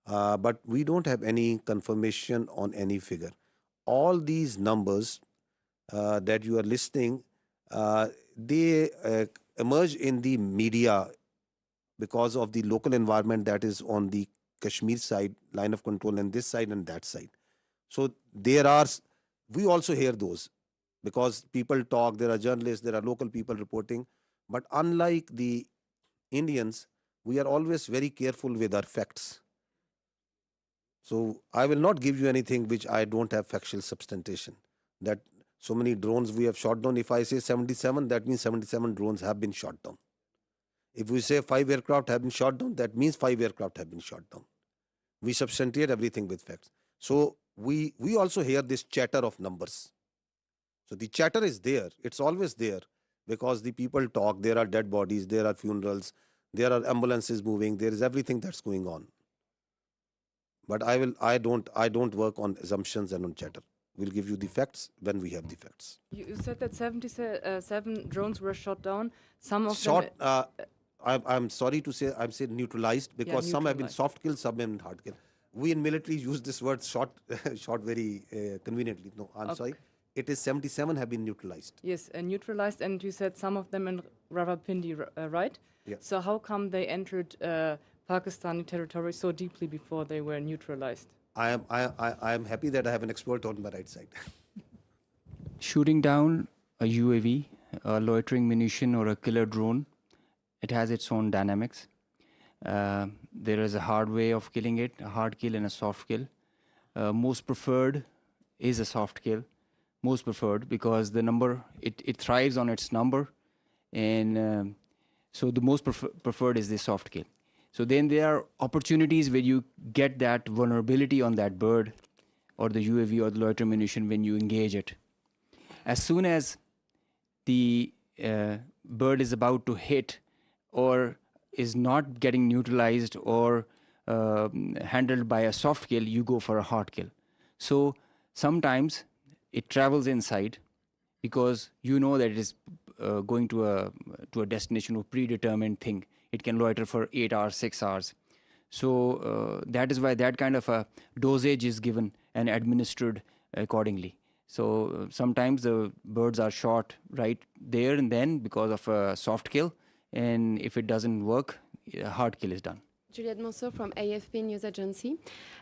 But we don't have any confirmation on any figure. All these numbers that you are listing, they emerge in the media because of the local environment that is on the Kashmir side, line of control, and this side and that side. So we also hear those because people talk, there are journalists, there are local people reporting. But unlike the Indians, we are always very careful with our facts. So I will not give you anything which I don't have factual substantiation. That so many drones we have shot down. If I say 77, that means 77 drones have been shot down. If we say 5 aircraft have been shot down, that means 5 aircraft have been shot down. We substantiate everything with facts. So we also hear this chatter of numbers. So the chatter is there. It's always there because the people talk. There are dead bodies. There are funerals. There are ambulances moving. There is everything that's going on. But I don't work on assumptions and on chatter. We'll give you the facts when we have the facts. You said that 77 drones were shot down. Some of them... I'm sorry to say, I'm saying neutralized because some have been soft killed, some have been hard killed. We in military use this word shot very conveniently. No, I'm sorry. It is 77 have been neutralized. Yes, neutralized, and you said some of them in Rawalpindi, right? Yeah. So how come they entered Pakistani territory so deeply before they were neutralized? I am happy that I have an expert on my right side. Shooting down a UAV, a loitering munition, or a killer drone, it has its own dynamics. There is a hard way of killing it, a hard kill and a soft kill. Most preferred is a soft kill. Most preferred because the number, it thrives on its number. And so the most preferred is the soft kill. So then there are opportunities where you get that vulnerability on that bird or the UAV or the loiter munition when you engage it. As soon as the bird is about to hit or is not getting neutralized or handled by a soft kill, you go for a hard kill. So sometimes it travels inside because you know that it is going to a destination or predetermined thing. It can loiter for 8 hours, 6 hours. So that is why that kind of a dosage is given and administered accordingly. So sometimes the birds are shot right there and then because of a soft kill. And if it doesn't work, a hard kill is done. Juliette Monceau from AFP News Agency.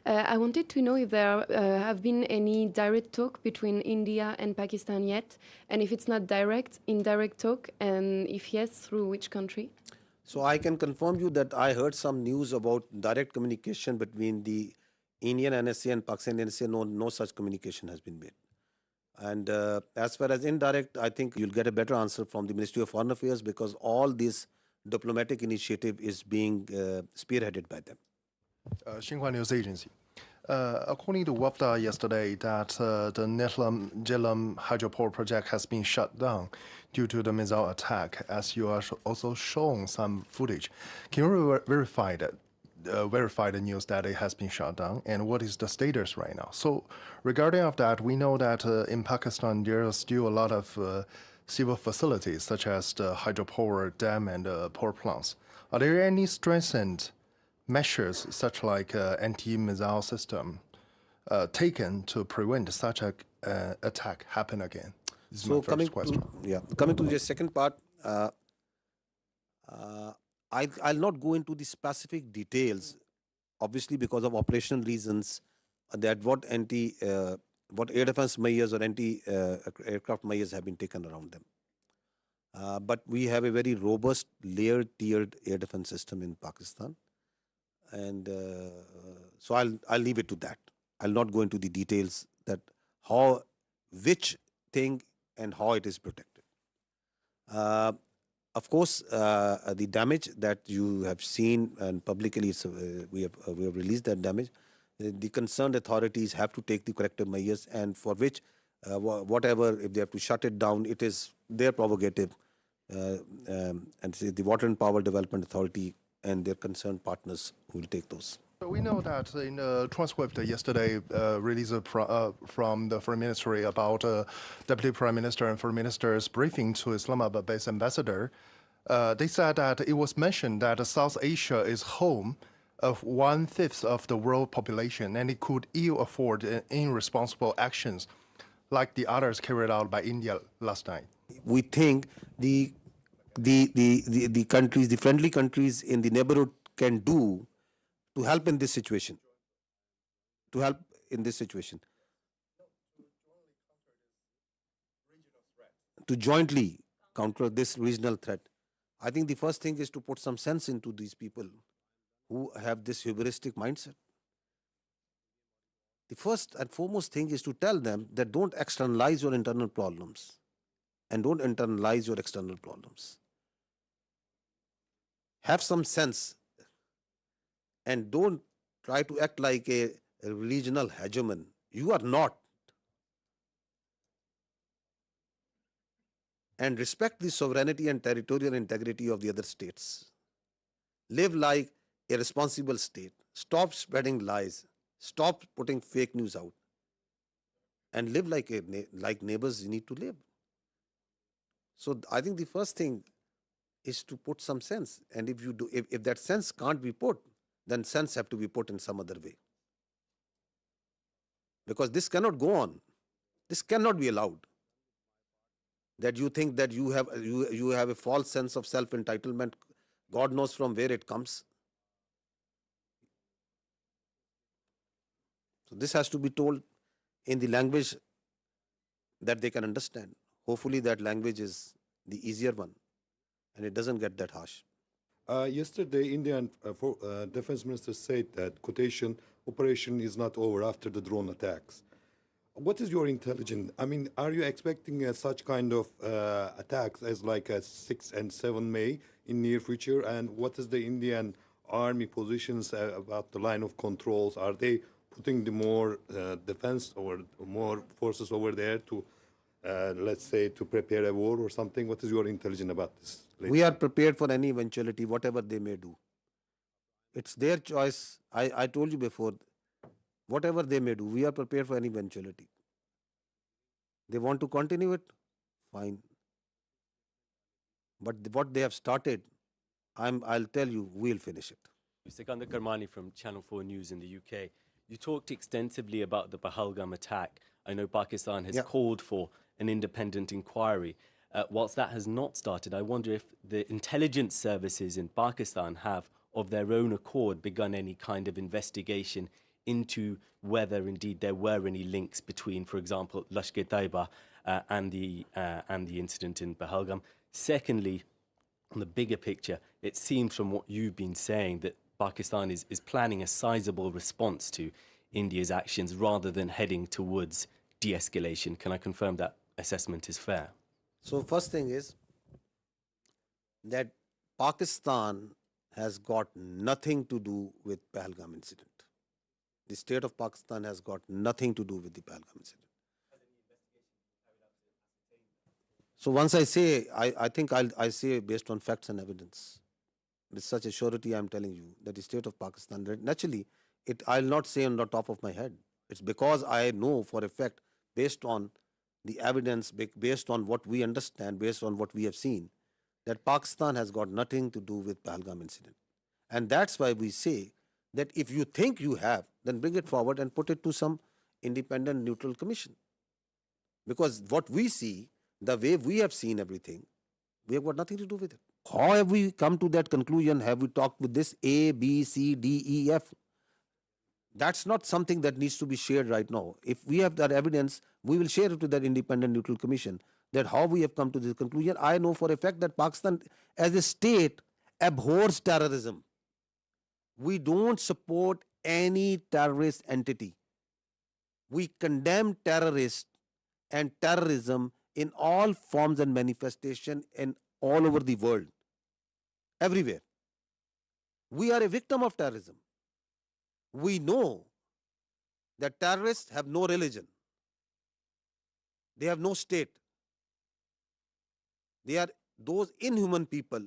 I wanted to know if there have been any direct talk between India and Pakistan yet, and if it's not direct, indirect talk, and if yes, through which country? So I can confirm you that I heard some news about direct communication between the Indian NSA and Pakistan NSA. No such communication has been made. And as far as indirect, I think you'll get a better answer from the Ministry of Foreign Affairs, because all this diplomatic initiative is being spearheaded by them. Xinhua News Agency. According to WAFDA yesterday, that the Netlum hydropower project has been shut down due to the missile attack, as you are also shown some footage. Can you verify the news that it has been shut down, and what is the status right now? So regarding of that, we know that in Pakistan there are still a lot of civil facilities such as the hydropower dam and power plants. Are there any strengthened measures such like anti-missile system taken to prevent such a attack happen again? This is my first question. Coming to the second part, I'll not go into the specific details, obviously because of operational reasons, that what air defense measures or anti-aircraft measures have been taken around them. But we have a very robust layered tiered air defense system in Pakistan. And so I'll leave it to that. I'll not go into the details that which thing and how it is protected. Of course, the damage that you have seen and publicly we have released that damage. The concerned authorities have to take the corrective measures, and for which whatever, if they have to shut it down, it is their prerogative, and the Water and Power Development Authority and their concerned partners who will take those. So we know that in the transcript yesterday released from the Foreign Ministry about Deputy Prime Minister and Foreign Minister's briefing to Islamabad-based ambassador, they said that it was mentioned that South Asia is home of 1/5 of the world population, and it could ill afford irresponsible actions like the others carried out by India last night. We think the countries, the friendly countries in the neighborhood can do to help in this situation. To jointly counter this regional threat. I think the first thing is to put some sense into these people who have this hubristic mindset. The first and foremost thing is to tell them that don't externalize your internal problems and don't internalize your external problems. Have some sense and don't try to act like a regional hegemon. You are not. And respect the sovereignty and territorial integrity of the other states. Live like a responsible state. Stop spreading lies. Stop putting fake news out. And live like neighbors need to live. So I think the first thing is to put some sense. And if that sense can't be put, then sense have to be put in some other way. Because this cannot go on. This cannot be allowed. That you think that you have a false sense of self-entitlement, God knows from where it comes. So this has to be told in the language that they can understand. Hopefully that language is the easier one and it doesn't get that harsh. Yesterday, Indian Defense Minister said that quotation operation is not over after the drone attacks. What is your intelligence? I mean, are you expecting such kind of attacks as like a 6 and 7 May in near future? And what is the Indian army positions about the line of controls? Are they putting the more defense or more forces over there to, let's say, to prepare a war or something? What is your intelligence about this? We are prepared for any eventuality, whatever they may do. It's their choice. I told you before, whatever they may do, we are prepared for any eventuality. They want to continue it, fine. But what they have started, I'll tell you, we'll finish it. Sikandar Karmani from Channel 4 News in the UK. You talked extensively about the Pahalgam attack. I know Pakistan has called for an independent inquiry. Whilst that has not started, I wonder if the intelligence services in Pakistan have, of their own accord, begun any kind of investigation into whether indeed there were any links between, for example, Lashkar-e-Taiba and the incident in Pahalgam. Secondly, on the bigger picture, it seems from what you've been saying that Pakistan is planning a sizable response to India's actions rather than heading towards de-escalation. Can I confirm that assessment is fair? So first thing is that Pakistan has got nothing to do with Pahalgam incident. The state of Pakistan has got nothing to do with the Pahalgam incident. So once I say, I think I say based on facts and evidence. With such a surety, I'm telling you that the state of Pakistan, naturally, I'll not say on the top of my head. It's because I know for a fact, based on the evidence, based on what we understand, based on what we have seen, that Pakistan has got nothing to do with Pahalgam incident. And that's why we say that if you think you have, then bring it forward and put it to some independent, neutral commission. Because what we see, the way we have seen everything, we have got nothing to do with it. How have we come to that conclusion? Have we talked with this A, B, C, D, E, F? That's not something that needs to be shared right now. If we have that evidence, we will share it to that independent neutral commission, that how we have come to this conclusion. I know for a fact that Pakistan as a state abhors terrorism. We don't support any terrorist entity. We condemn terrorists and terrorism in all forms and manifestation in all over the world, everywhere. We are a victim of terrorism. We know that terrorists have no religion. They have no state. They are those inhuman people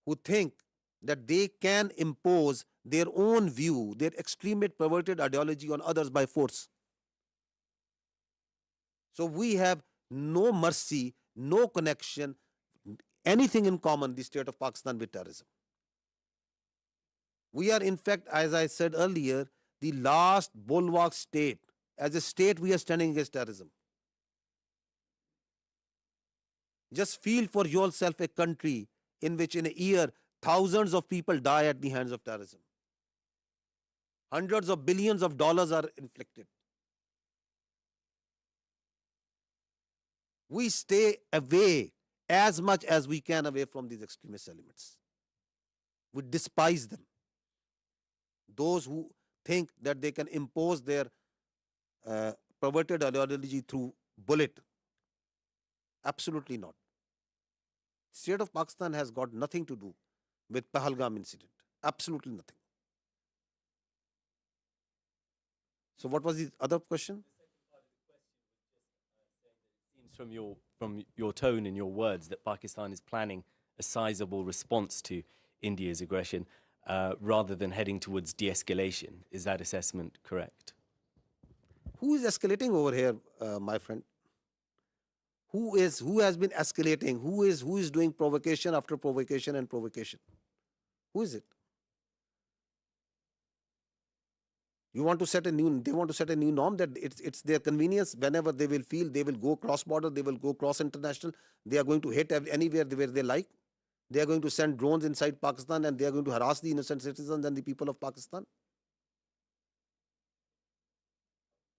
who think that they can impose their own view, their extremist perverted ideology on others by force. So we have no mercy, no connection, anything in common, the state of Pakistan, with terrorism. We are, in fact, as I said earlier, the last bulwark state. As a state, we are standing against terrorism. Just feel for yourself a country in which in a year, thousands of people die at the hands of terrorism. Hundreds of billions of dollars are inflicted. We stay away as much as we can away from these extremist elements. We despise them. Those who think that they can impose their perverted ideology through bullet. Absolutely not. State of Pakistan has got nothing to do with Pahalgam incident. Absolutely nothing. So what was the other question? From your tone and your words that Pakistan is planning a sizable response to India's aggression rather than heading towards de-escalation. Is that assessment correct? Who is escalating over here, my friend? Who has been escalating? Who is doing provocation after provocation and provocation? Who is it? They want to set a new norm that it's their convenience. Whenever they will feel, they will go cross border, they will go cross international. They are going to hit anywhere where they like. They are going to send drones inside Pakistan and they are going to harass the innocent citizens and the people of Pakistan.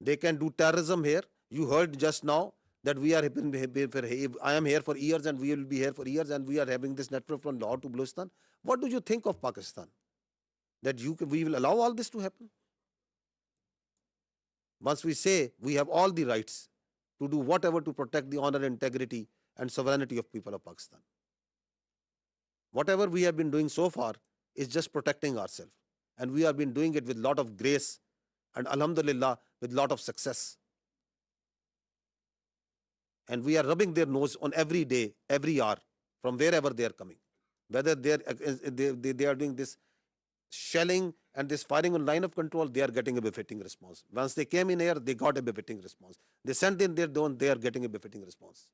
They can do terrorism here. You heard just now that I am here for years and we will be here for years and we are having this network from Lahore to Balochistan. What do you think of Pakistan? That we will allow all this to happen? Once we say we have all the rights to do whatever to protect the honor, integrity and sovereignty of people of Pakistan. Whatever we have been doing so far is just protecting ourselves. And we have been doing it with a lot of grace and alhamdulillah with a lot of success. And we are rubbing their nose on every day, every hour, from wherever they are coming. Whether they are doing this shelling and this firing on line of control, they are getting a befitting response. Once they came in here, they got a befitting response. They sent in their drone, they are getting a befitting response.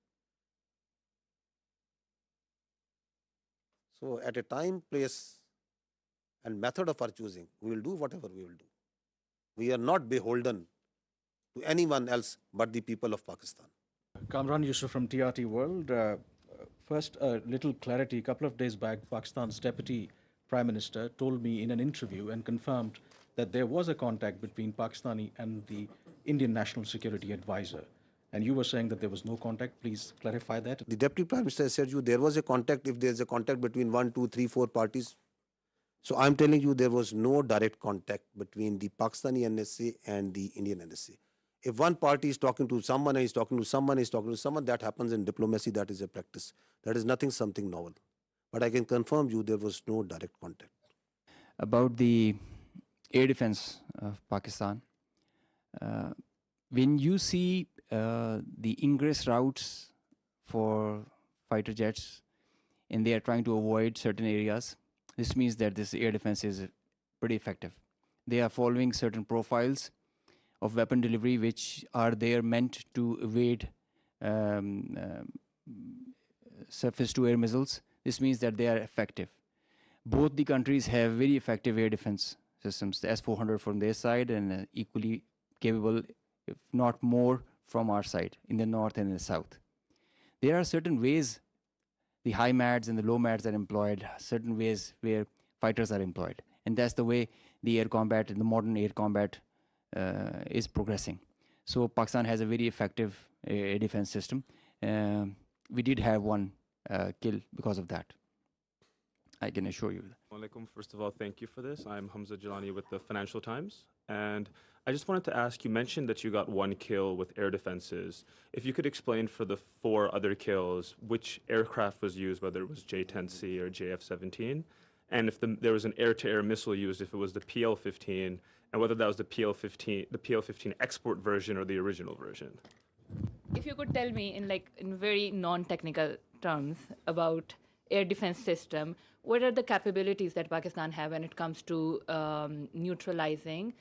So at a time, place and method of our choosing, we will do whatever we will do. We are not beholden to anyone else but the people of Pakistan. Kamran Yusuf from TRT World. First, a little clarity. A couple of days back, Pakistan's Deputy Prime Minister told me in an interview and confirmed that there was a contact between Pakistani and the Indian National Security Advisor. And you were saying that there was no contact. Please clarify that. The Deputy Prime Minister said you there was a contact if there is a contact between 1, 2, 3, 4 parties. So I'm telling you there was no direct contact between the Pakistani NSA and the Indian NSA. If one party is talking to someone and is talking to someone, is talking to someone, that happens in diplomacy, that is a practice. That is nothing something novel. But I can confirm you there was no direct contact. About the air defense of Pakistan, when you see the ingress routes for fighter jets and they are trying to avoid certain areas, this means that this air defense is pretty effective. They are following certain profiles of weapon delivery which are there meant to evade surface to air missiles. This means that they are effective. Both the countries have very effective air defense systems, the S-400 from their side and equally capable, if not more, from our side in the north and in the south. There are certain ways the high MADs and the low MADs are employed, certain ways where fighters are employed. And that's the way the air combat and the modern air combat is progressing. So Pakistan has a very effective air defense system. We did have one kill because of that. I can assure you. Alaikum. First of all, thank you for this. I'm Hamza Jalani with the Financial Times. And I just wanted to ask, you mentioned that you got one kill with air defenses. If you could explain for the 4 other kills, which aircraft was used, whether it was J-10C or JF-17, and if there was an air-to-air missile used, if it was the PL-15, and whether that was the PL-15 export version or the original version. If you could tell me in very non-technical terms about air defense system, what are the capabilities that Pakistan have when it comes to neutralizing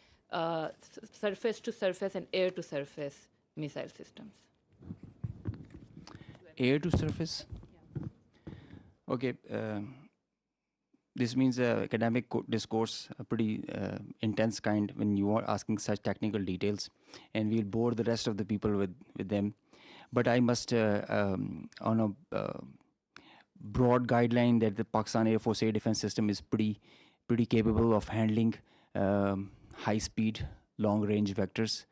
surface to surface and air to surface missile systems? Air to surface? Okay. This means academic discourse, a pretty intense kind when you are asking such technical details, and we'll bore the rest of the people with them. But I must, on a broad guideline, that the Pakistan Air Force air defense system is pretty capable of handling high-speed, long-range vectors,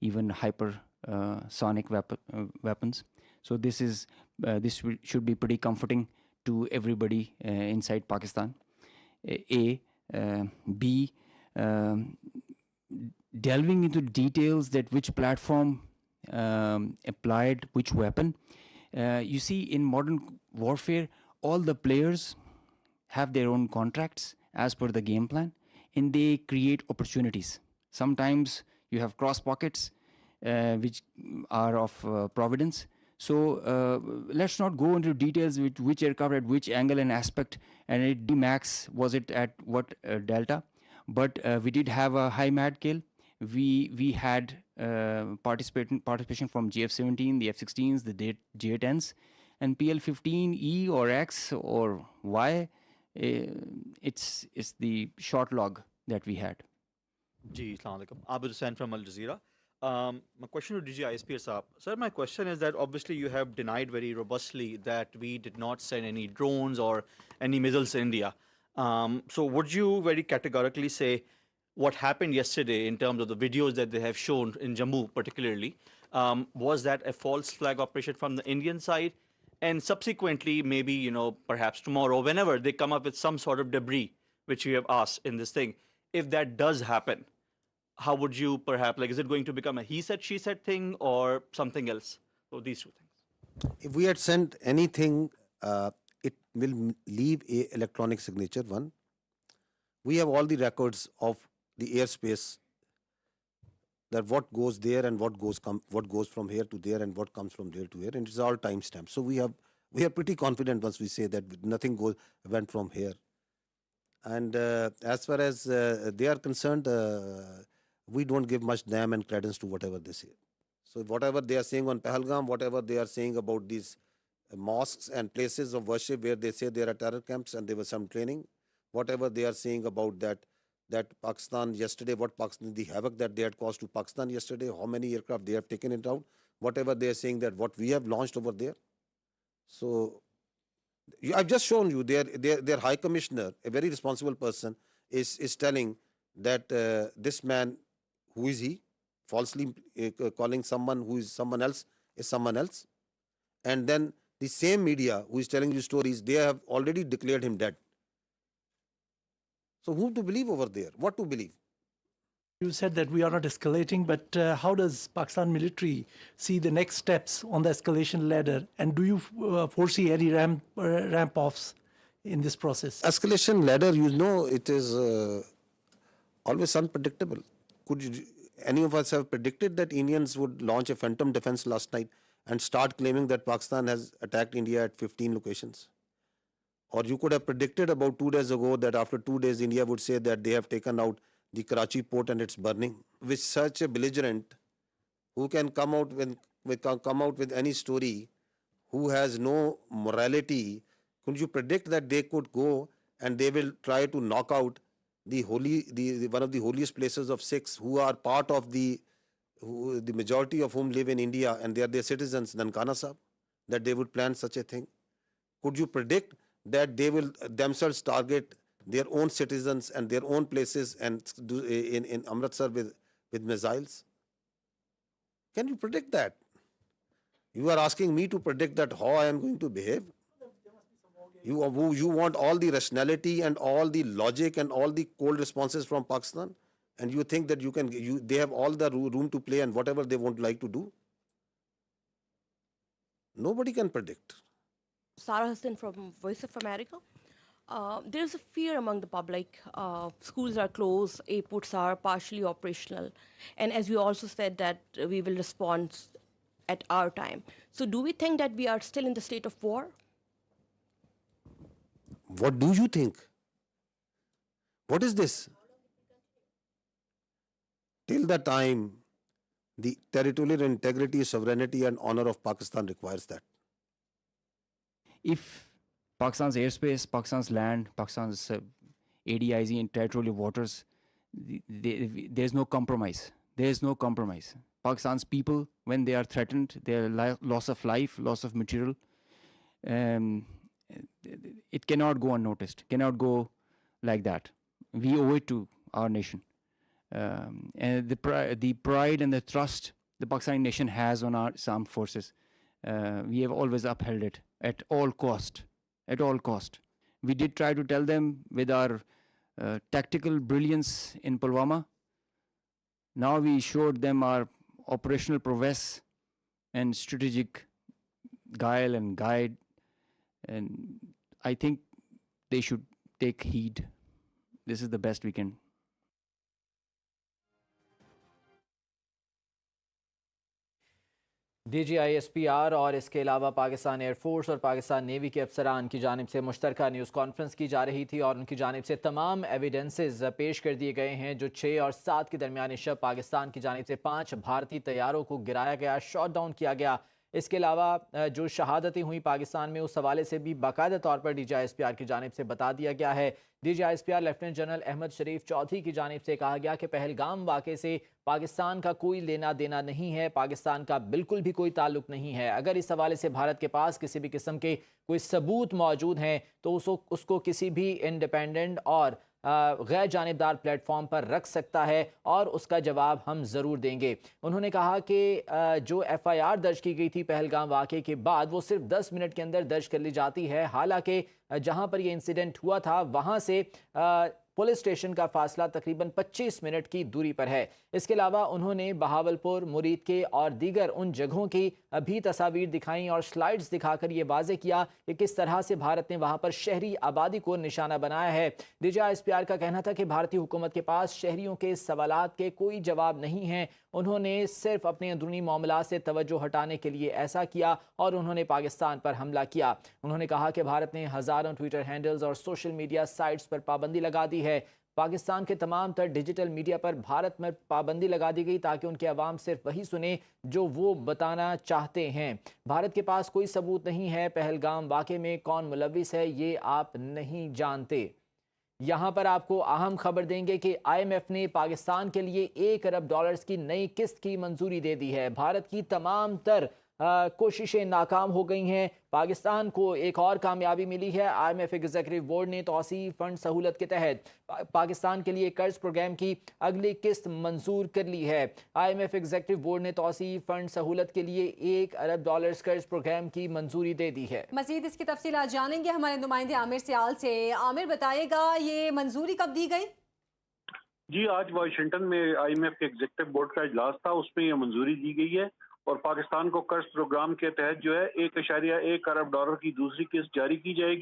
even hypersonic weapons. So this should be pretty comforting to everybody inside Pakistan. A. B. Delving into details that which platform applied which weapon. You see, in modern warfare, all the players have their own contracts as per the game plan, and they create opportunities. Sometimes you have cross pockets which are of providence. So let's not go into details with which aircraft at which angle and aspect, and at D-Max was it at what delta. But we did have a high MAD kill. We had participation from GF-17, the F-16s, the J-10s, and PL-15E or X or Y. It's the short log that we had. Ji, Assalamu alaikum. Abid Hussain from Al Jazeera. My question to DG ISPR Saab. Sir, my question is that obviously you have denied very robustly that we did not send any drones or any missiles to India. So would you very categorically say what happened yesterday in terms of the videos that they have shown in Jammu particularly, was that a false flag operation from the Indian side? And subsequently, maybe, perhaps tomorrow, whenever they come up with some sort of debris, which you have asked in this thing, if that does happen, how would you perhaps, is it going to become a he said, she said thing or something else? So these two things. If we had sent anything, it will leave a electronic signature, one. We have all the records of the airspace, that what goes there and what goes from here to there and what comes from there to here, and it's all timestamped. So we are pretty confident once we say that nothing went from here. And as far as they are concerned, we don't give much damn and credence to whatever they say. So whatever they are saying on Pahalgam, whatever they are saying about these mosques and places of worship where they say there are terror camps and there was some training, whatever they are saying about that Pakistan yesterday, the havoc that they had caused to Pakistan yesterday, how many aircraft they have taken it out, whatever they are saying that what we have launched over there. So I've just shown you their High Commissioner, a very responsible person, is telling that this man, who is he, falsely calling someone who is someone else is someone else. And then the same media who is telling you stories, they have already declared him dead. So who to believe over there? What to believe? You said that we are not escalating, but how does Pakistan military see the next steps on the escalation ladder? And do you foresee any ramp-offs in this process? Escalation ladder, you know, it is always unpredictable. Any of us have predicted that Indians would launch a phantom defense last night and start claiming that Pakistan has attacked India at 15 locations? Or you could have predicted about 2 days ago that after 2 days India would say that they have taken out the Karachi port and it's burning. With such a belligerent who can come out with any story, who has no morality, could you predict that they could go and they will try to knock out the one of the holiest places of Sikhs, who are part of the majority of whom live in India and they are their citizens, Nankana Sahib, that they would plan such a thing? Could you predict that they will themselves target their own citizens and their own places and do in Amritsar with missiles? Can you predict that? You are asking me to predict that how I am going to behave? You want all the rationality and all the logic and all the cold responses from Pakistan, and you think that they have all the room to play and whatever they won't like to do? Nobody can predict. Sarah Hassan from Voice of America. There's a fear among the public. Schools are closed, airports are partially operational. And as you also said that we will respond at our time. So do we think that we are still in the state of war? What do you think? What is this? Till the time the territorial integrity, sovereignty and honor of Pakistan requires that. If Pakistan's airspace, Pakistan's land, Pakistan's ADIZ and territorial waters, there's no compromise. There's no compromise. Pakistan's people, when they are threatened, their loss of life, loss of material, it cannot go unnoticed, cannot go like that. We owe it to our nation. And the pride and the trust the Pakistani nation has on our armed forces, we have always upheld it at all cost. At all cost. We did try to tell them with our tactical brilliance in Pulwama. Now we showed them our operational prowess and strategic guile and guide. And I think they should take heed. This is the best we can. DG ISPR और इसके अलावा Pakistan air force और Pakistan navy के अफसरान की जानिब से मुश्तरका news conference की जा रही थी और उनकी जानिब से तमाम एविडेंसेस पेश कर दिए गए हैं जो 6 और 7 के दरमियानी शब पाकिस्तान की जानिब से 5 भारतीय तैयारों को गिराया गया, शॉट डाउन किया गया। इसके अलावा जो शहादतें हुई पाकिस्तान में, उस हवाले से भी बाकायदा तौर पर DG ISPR की जानिब से बता दिया गया है। DG ISPR lieutenant general Ahmed Sharif Chaudhry की जानिब से कहा गया कि पहलगाम वाक़े से पाकिस्तान का कोई लेना देना नहीं है, पाकिस्तान का बिल्कुल भी कोई ताल्लुक नहीं है। अगर इस हवाले से भारत के पास किसी भी किस्म के कोई सबूत मौजूद हैं तो उसको किसी भी इंडिपेंडेंट और गैर जानिबदार प्लेटफॉर्म पर रख सकता है और उसका जवाब हम ज़रूर देंगे। उन्होंने कहा कि जो FIR दर्ज की गई थी पहलगाम वाक़े के बाद वो सिर्फ 10 मिनट के अंदर दर्ज कर ली जाती है, हालांकि जहां पर ये इंसिडेंट हुआ था वहां से पुलिस स्टेशन का फासला तकरीबन 25 मिनट की दूरी पर है। इसके अलावा उन्होंने बहावलपुर, मुरीद के और दीगर उन जगहों की भी तस्वीर दिखाई और स्लाइड्स दिखाकर ये वाज़े किया कि किस तरह से भारत ने वहां पर शहरी आबादी को निशाना बनाया है। DG ISPR का कहना था कि भारतीय हुकूमत के पास शहरियों के सवालात के कोई जवाब नहीं हैं, उन्होंने सिर्फ अपने अंदरूनी मामलात से तवज्जो हटाने के लिए ऐसा किया और उन्होंने पाकिस्तान पर हमला किया। उन्होंने कहा कि भारत ने हज़ारों ट्विटर हैंडल्स और सोशल मीडिया साइट्स पर पाबंदी लगा दी है। पाकिस्तान के तमाम तर डिजिटल मीडिया पर भारत में पाबंदी लगा दी गई ताकि उनके अवाम सिर्फ वही सुने जो वो बताना चाहते हैं। भारत के पास कोई सबूत नहीं है, पहलगाम वाक़े में कौन मुलविस है ये आप नहीं जानते। यहाँ पर आपको अहम खबर देंगे कि IMF ने पाकिस्तान के लिए $1 अरब की नई किस्त की मंजूरी दे दी है। भारत की तमाम तर कोशिशें नाकाम हो गई हैं। पाकिस्तान को एक और कामयाबी मिली है। IMF एग्जीक्यूटिव बोर्ड ने तौसी फंड सहूलत के तहत पाकिस्तान के लिए कर्ज प्रोग्राम की अगली किस्त मंजूर कर ली है। IMF एग्जीक्यूटिव बोर्ड ने तौसी फंड सहूलत के लिए $1 अरब कर्ज प्रोग्राम की मंजूरी दे दी है। मजीद इसकी तफसीलात जानेंगे हमारे नुमाइंदे आमिर सियाल से। आमिर बताइएगा, ये मंजूरी कब दी गई? जी, आज वाशिंगटन में IMF के एग्जीक्यूटिव बोर्ड का इजलास था, उसमें यह मंजूरी दी गई है और पाकिस्तान को कर्ज प्रोग्राम के तहत जो है $1.1 अरब की दूसरी किस्त जारी की जाएगी।